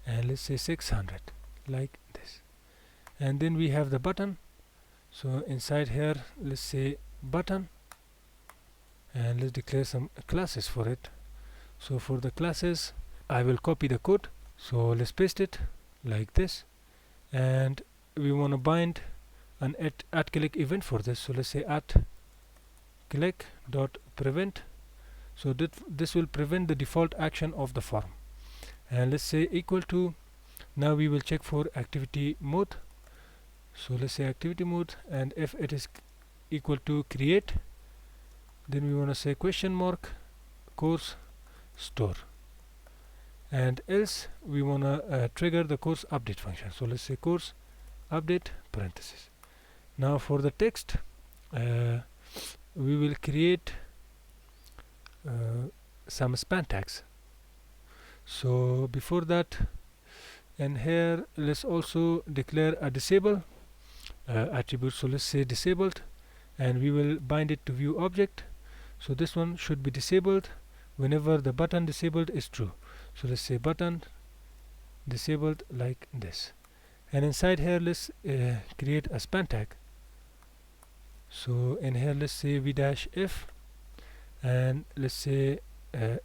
and let's say 600, like this. And then we have the button. So inside here let's say button, and let's declare some classes for it. So for the classes I will copy the code. So let's paste it like this, and we want to bind an at click event for this. So let's say at click dot prevent. So this will prevent the default action of the form, and let's say equal to, now we will check for activity mode. So let's say activity mode, and if it is equal to create, then we want to say question mark course store, and else we want to trigger the course update function. So let's say course update parenthesis. Now for the text, we will create some span tags. So before that, in here let's also declare a disable attribute. So let's say disabled, and we will bind it to view object. So this one should be disabled whenever the button disabled is true. So let's say button disabled, like this. And inside here let's create a span tag. So in here let's say v-if, and let's say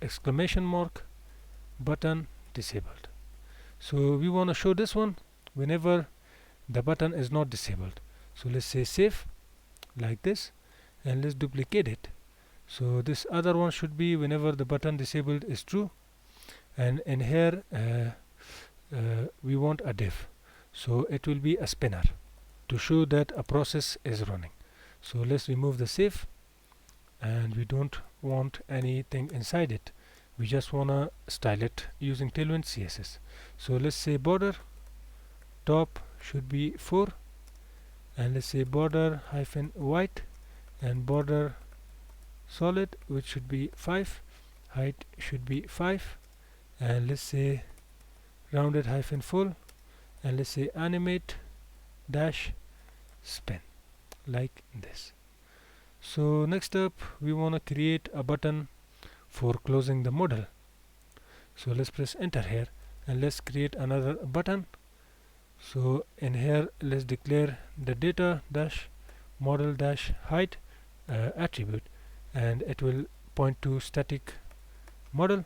exclamation mark button disabled. So we want to show this one whenever the button is not disabled. So let's say save, like this, and let's duplicate it. So this other one should be whenever the button disabled is true, and in here we want a div, so it will be a spinner to show that a process is running. So let's remove the save, and we don't want anything inside it. We just wanna style it using Tailwind CSS. So let's say border top should be 4, and let's say border hyphen white, and border solid, which should be 5, height should be 5, and let's say rounded hyphen full, and let's say animate dash spin. like this. So next up, we want to create a button for closing the model. So let's press enter here and let's create another button. So in here, let's declare the data dash model dash height attribute, and it will point to static model.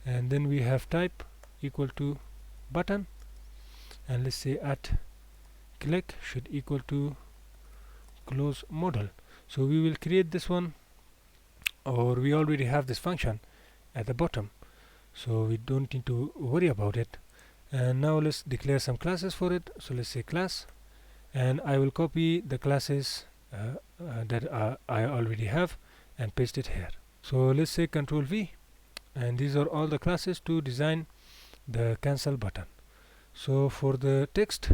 And then we have type equal to button, and let's say at click should equal to close model. So we will create this one, or we already have this function at the bottom, so we don't need to worry about it. And now let's declare some classes for it. So let's say class, and I will copy the classes that I already have and paste it here. So let's say Control V, and these are all the classes to design the cancel button. So for the text,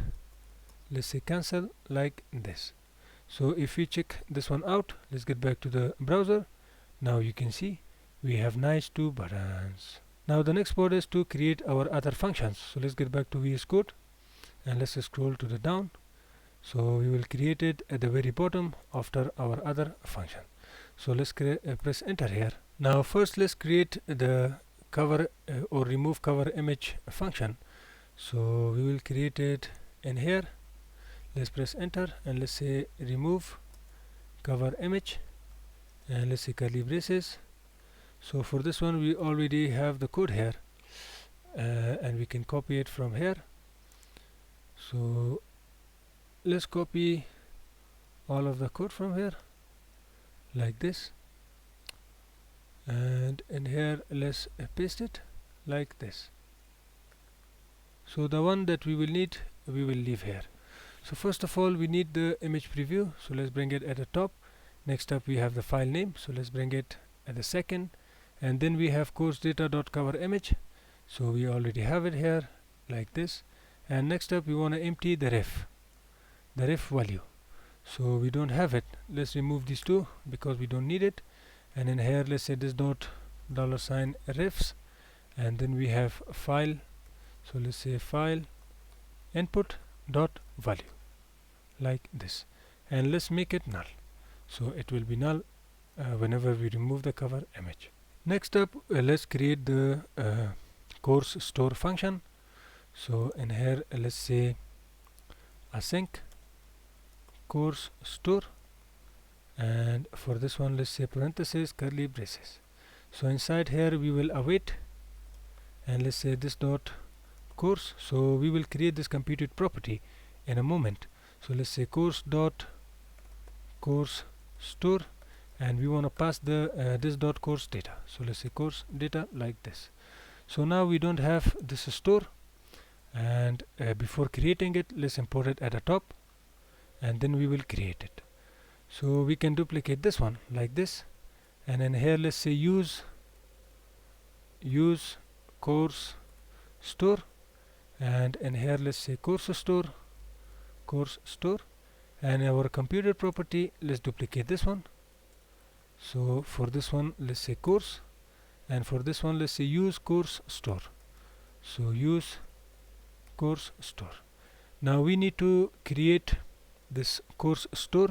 let's say cancel like this. So if we check this one out, let's get back to the browser. Now you can see we have nice two buttons. Now the next part is to create our other functions. So let's get back to VS Code and let's scroll to the down. So we will create it at the very bottom after our other function. So let's press enter here. Now first let's create the cover or remove cover image function. So we will create it in here. Let's press enter and let's say remove cover image, and let's say curly braces. So for this one we already have the code here, and we can copy it from here. So let's copy all of the code from here like this, and in here let's paste it like this. So the one that we will need, we will leave here. So first of all we need the image preview, so let's bring it at the top. Next up we have the file name, so let's bring it at the second, and then we have course data.coverImage, so we already have it here like this. And next up we want to empty the ref value, so we don't have it. Let's remove these two because we don't need it. And in here let's say this dot $refs, and then we have file, so let's say file input dot value like this, and let's make it null, so it will be null whenever we remove the cover image. Next up let's create the course store function. So in here let's say async course store, and for this one let's say parentheses curly braces. So inside here we will await, and let's say this dot course. So we will create this computed property in a moment. So let's say course dot course store, and we want to pass the this dot course data. So let's say course data like this. So now we don't have this store, and before creating it let's import it at the top, and then we will create it. So we can duplicate this one like this, and in here let's say use course store, and in here let's say course store, and our computer property, let's duplicate this one. So for this one let's say course, and for this one let's say use course store. So use course store. Now we need to create this course store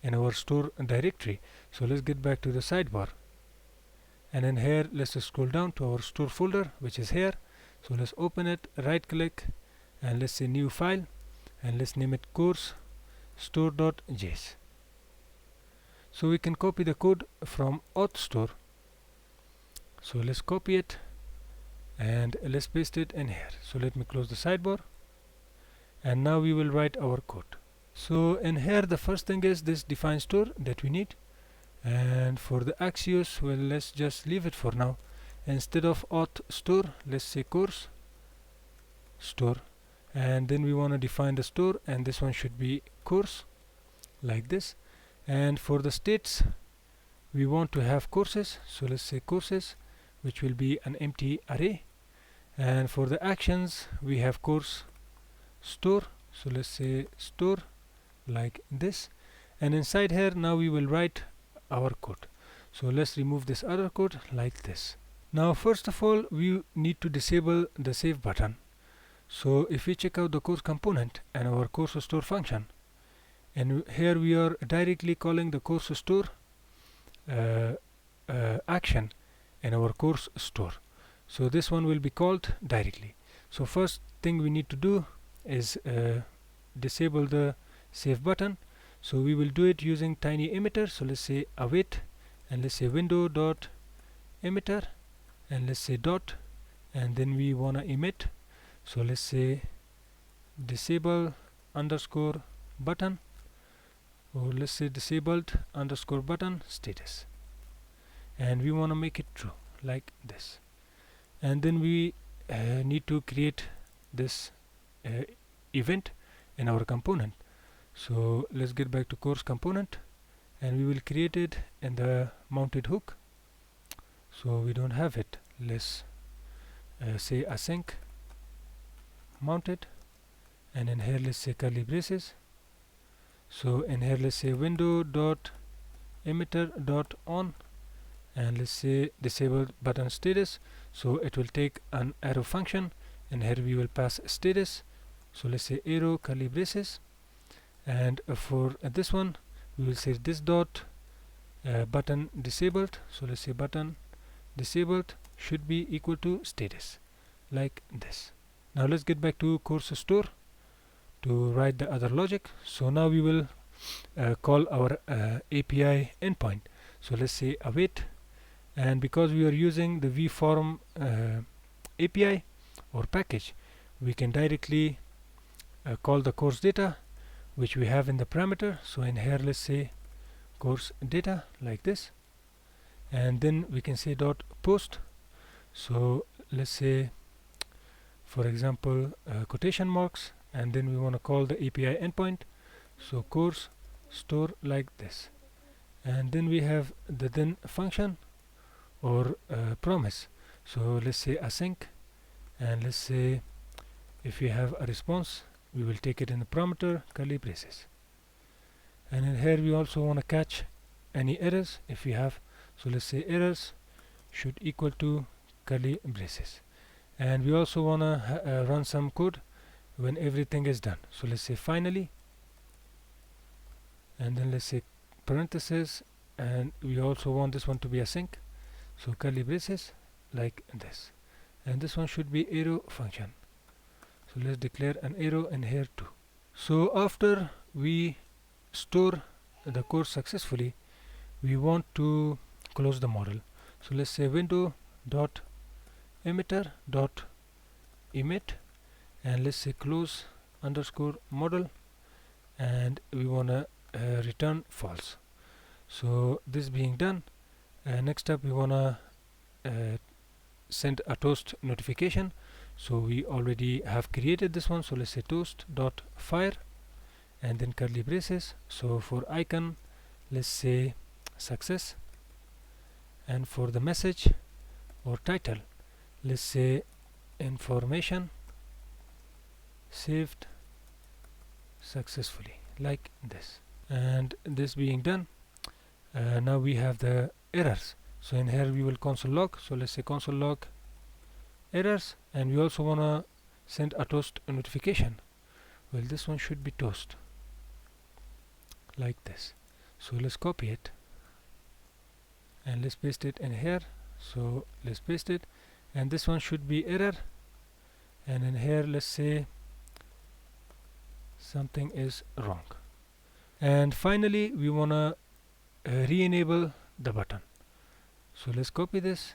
in our store directory. So let's get back to the sidebar, and in here let's scroll down to our store folder, which is here. So let's open it, right click, and let's say new file, and let's name it course store.js. So we can copy the code from auth store. So let's copy it and let's paste it in here. So let me close the sidebar, and now we will write our code. So in here the first thing is this define store that we need, and for the Axios, well, let's just leave it for now. Instead of auth store, let's say course store, and then we want to define the store, and this one should be course like this. And for the states we want to have courses, so let's say courses, which will be an empty array. And for the actions we have course store, so let's say store like this. And inside here now we will write our code. So let's remove this other code like this. Now first of all we need to disable the save button. So if we check out the course component and our course store function, and here we are directly calling the course store action in our course store. So this one will be called directly. So first thing we need to do is disable the save button. So we will do it using tiny-emitter. So let's say await, and let's say window dot emitter, and let's say dot, and then we wanna emit. So let's say disable underscore button, or let's say disabled underscore button status, and we want to make it true like this. And then we need to create this event in our component. So let's get back to course component, and we will create it in the mounted hook. So we don't have it. Let's say async mounted, and in here let's say curly braces. So in here let's say window dot emitter dot on, and let's say disabled button status. So it will take an arrow function, and here we will pass status. So let's say arrow curly braces, and for this one we will say this dot button disabled. So let's say button disabled should be equal to status like this. Now let's get back to course store to write the other logic. So now we will call our API endpoint. So let's say await, and because we are using the vform API or package, we can directly call the course data, which we have in the parameter. So in here let's say course data like this, and then we can say dot post. So let's say for example quotation marks, and then we want to call the API endpoint, so course store like this. And then we have the then function or promise. So let's say async, and let's say if we have a response, we will take it in the parameter curly braces. And in here we also want to catch any errors if we have. So let's say errors should equal to curly braces, and we also want to run some code when everything is done. So let's say finally, and then let's say parentheses, and we also want this one to be async, so curly braces like this, and this one should be arrow function. So let's declare an arrow in here too. So after we store the course successfully, we want to close the model. So let's say window dot emitter dot emit, and let's say close underscore model, and we want to return false. So this being done, next up we want to send a toast notification. So we already have created this one. So let's say toast dot fire, and then curly braces. So for icon let's say success, and for the message or title let's say information saved successfully like this. And this being done, now we have the errors. So in here we will console log. So let's say console log errors, and we also want to send a toast notification. Well, this one should be toast like this. So let's copy it and let's paste it in here. So let's paste it, and this one should be error, and in here let's say something is wrong. And finally we want to re-enable the button. So let's copy this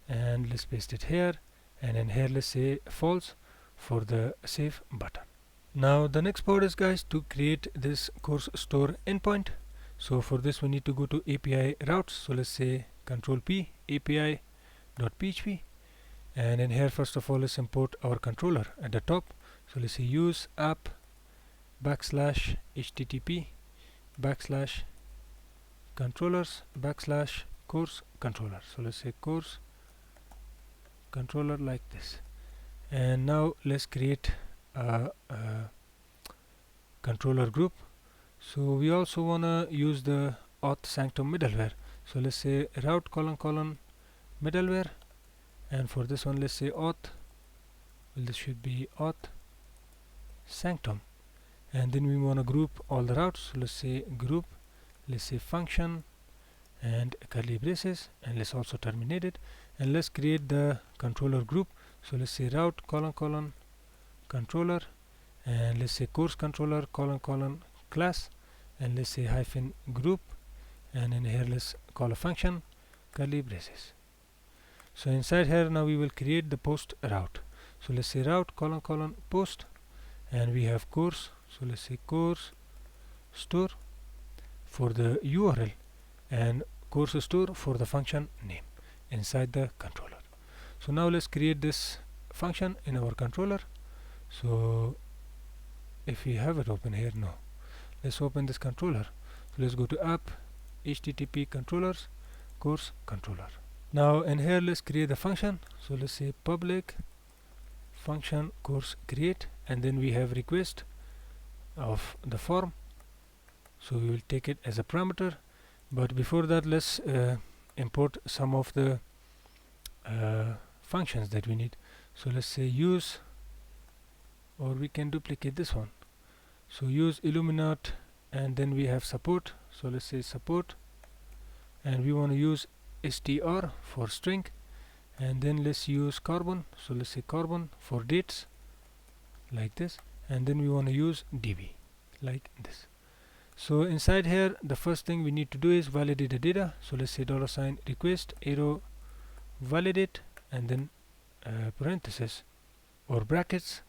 and let's paste it here, and in here let's say false for the save button. Now the next part is, guys, to create this course store endpoint. So for this we need to go to API routes. So let's say control P API.php, and in here first of all let's import our controller at the top. So let's say use app backslash http backslash controllers backslash course controller. So let's say course controller like this. And now let's create a controller group. So we also want to use the auth sanctum middleware. So let's say route : middleware, and for this one let's say auth, well, this should be auth sanctum, and then we want to group all the routes. So let's say group, let's say function and curly braces, and let's also terminate it, and let's create the controller group. So let's say route colon colon controller, and let's say course controller colon colon class, and let's say hyphen group, and in here let's call a function curly braces. So inside here now we will create the post route. So let's say route colon colon post, and we have course. So let's say course store for the URL and course store for the function name inside the controller. So now let's create this function in our controller. So if we have it open here, no, let's open this controller. So let's go to app http controllers course controller. Now in here let's create the function. So let's say public function course create, and then we have request of the form, so we will take it as a parameter. But before that, let's import some of the functions that we need. So let's say use, or we can duplicate this one. So use illuminate, and then we have support. So let's say support, and we want to use str for string, and then let's use carbon. So let's say carbon for dates like this, and then we want to use db like this. So inside here the first thing we need to do is validate the data. So let's say $request arrow validate, and then parenthesis or brackets,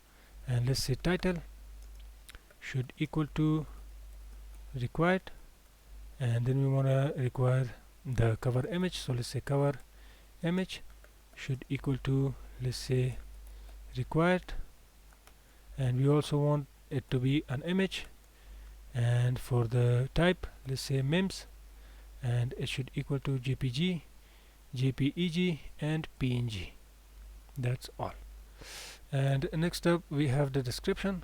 and let's say title should equal to required, and then we want to require the cover image. So let's say cover image should equal to, let's say, required, and we also want it to be an image. And for the type, let's say mems, and it should equal to jpg, jpeg and png. That's all. And next up we have the description.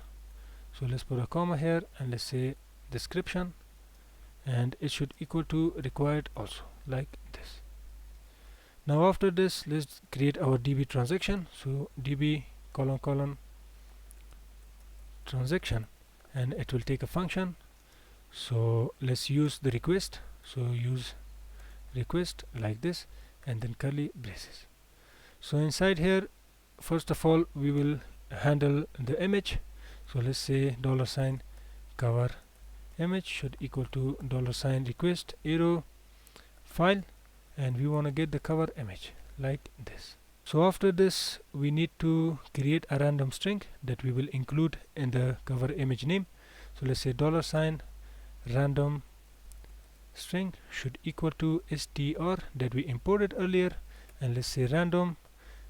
So let's put a comma here, and let's say description, and it should equal to required also, like this. Now after this, let's create our db transaction. So db colon colon transaction, and it will take a function. So let's use the request. So use request like this, and then curly braces. So inside here, first of all, we will handle the image. So let's say $cover image should equal to $request arrow file, and we want to get the cover image like this. So after this, we need to create a random string that we will include in the cover image name. So let's say $random string should equal to str that we imported earlier, and let's say random,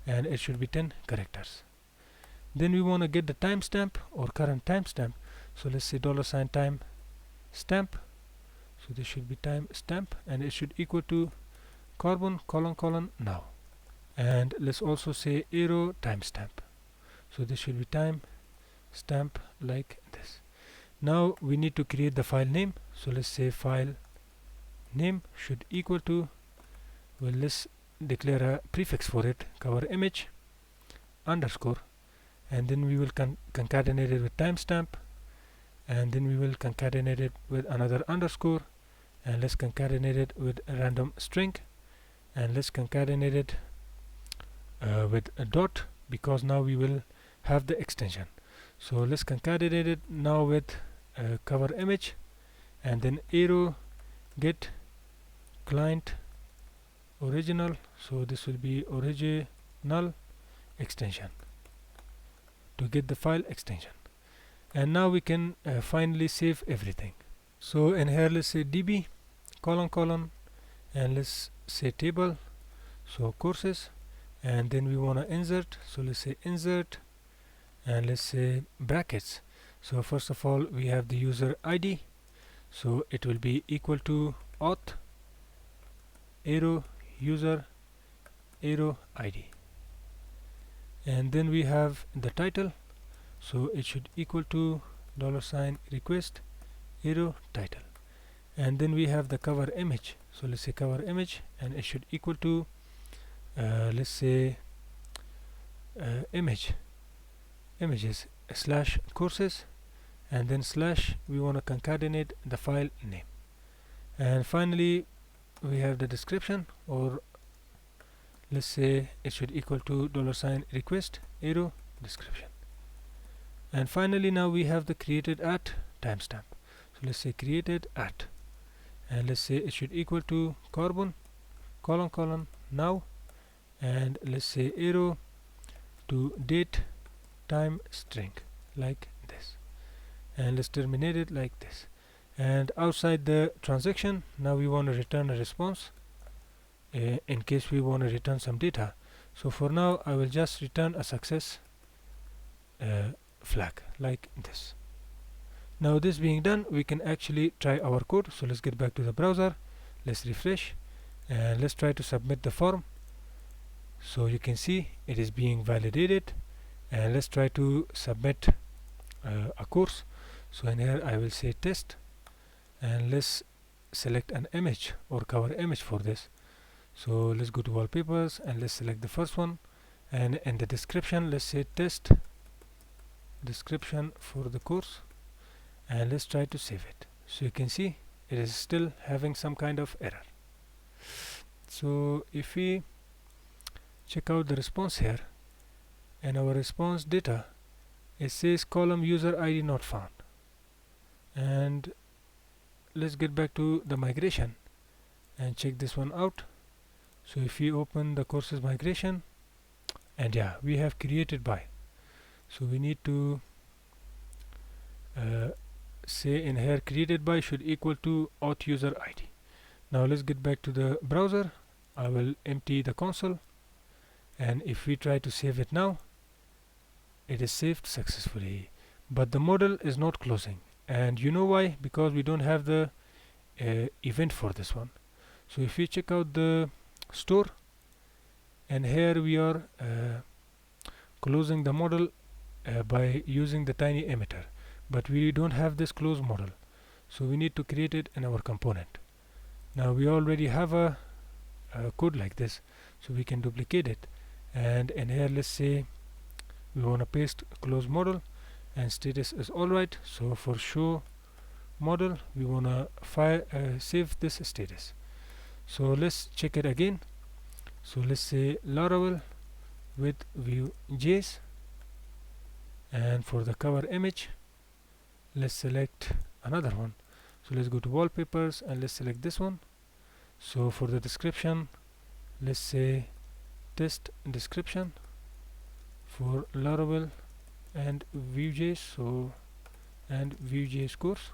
and it should be 10 characters. Then we want to get the timestamp or current timestamp. So let's say $time stamp. So this should be timestamp, and it should equal to carbon colon colon now. And let's also say arrow timestamp. So this should be timestamp like this. Now we need to create the file name. So let's say file name should equal to, well, let's declare a prefix for it, cover image underscore, and then we will concatenate it with timestamp, and then we will concatenate it with another underscore, and let's concatenate it with a random string, and let's concatenate it with a dot, because now we will have the extension. So let's concatenate it now with cover image, and then arrow get client original. So this will be original extension to get the file extension. And now we can finally save everything. So in here, let's say db colon colon, and let's say table, so courses, and then we want to insert. So let's say insert, and let's say brackets. So first of all, we have the user ID, so it will be equal to auth arrow user arrow ID, and then we have the title, so it should equal to $request arrow title, and then we have the cover image. So let's say cover image, and it should equal to let's say images slash courses, and then slash, we want to concatenate the file name. And finally we have the description, or let's say it should equal to $request arrow description. And finally now we have the created at timestamp. So let's say created at, and let's say it should equal to carbon colon now, and let's say arrow to date time string like this, and let's terminate it like this. And outside the transaction, now we want to return a response in case we want to return some data. So for now I will just return a success flag like this. Now this being done, we can actually try our code. So let's get back to the browser, let's refresh, and let's try to submit the form. So you can see it is being validated, and let's try to submit a course. So in here I will say test, and let's select an image or cover image for this. So let's go to wallpapers and let's select the first one, and in the description let's say test description for the course, and let's try to save it. So you can see it is still having some kind of error. So if we check out the response here, and our response data, it says column user ID not found. And let's get back to the migration and check this one out. So if we open the courses migration, and yeah, we have created by. So we need to say in here created by should equal to auth user ID. Now let's get back to the browser. I will empty the console, and if we try to save it now, it is saved successfully, but the model is not closing. And you know why? Because we don't have the event for this one. So if we check out the store, and here we are closing the model by using the tiny-emitter, but we don't have this close model, so we need to create it in our component. Now we already have a code like this, so we can duplicate it, and in here let's say we want to paste close model, and status is alright. So for show model we want to save this status. So let's check it again. So let's say Laravel with Vue.js, and for the cover image let's select another one. So let's go to wallpapers and let's select this one. So for the description, let's say test description for Laravel and Vue.js, so and Vue.js course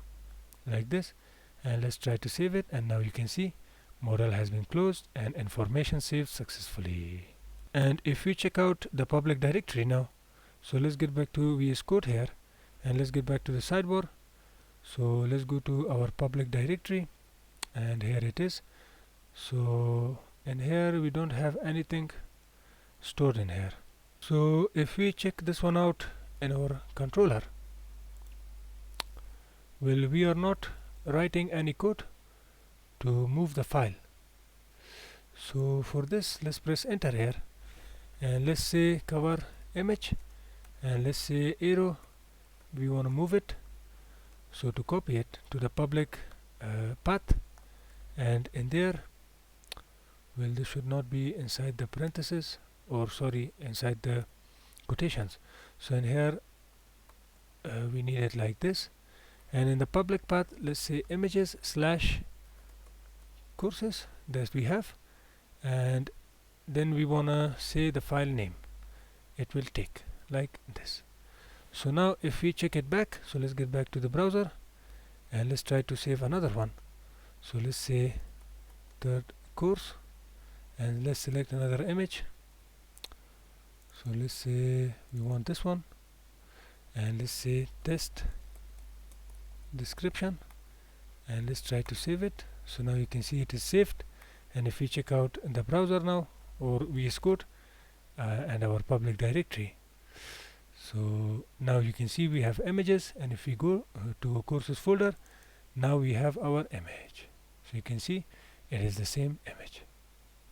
like this, and let's try to save it. And now you can see model has been closed and information saved successfully. And if we check out the public directory now, so let's get back to VS Code here, and let's get back to the sidebar. So let's go to our public directory, and here it is. So in here we don't have anything stored in here. So if we check this one out in our controller, well, we are not writing any code to move the file. So for this, let's press enter here, and let's say cover image, and let's say arrow, we want to move it. So to copy it to the public path, and in there, well, this should not be inside the parentheses, or sorry, inside the quotations. So in here we need it like this, and in the public path let's say images slash courses that we have, and then we wanna say the file name it will take like this. So now if we check it back, so let's get back to the browser and let's try to save another one. So let's say third course, and let's select another image. So let's say we want this one, and let's say test description, and let's try to save it. So now you can see it is saved, and if we check out the browser now, or VS Code and our public directory, so now you can see we have images, and if we go to a courses folder, now we have our image. So you can see it is the same image.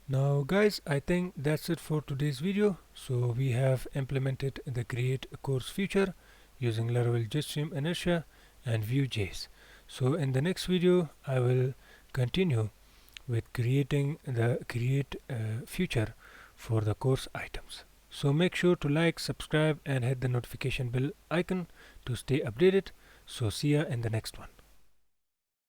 Now guys, I think that's it for today's video. So we have implemented the create course feature using Laravel Jetstream Inertia and Vue.js. So in the next video I will continue with creating the create feature for the course items. So make sure to like, subscribe and hit the notification bell icon to stay updated. So see ya in the next one.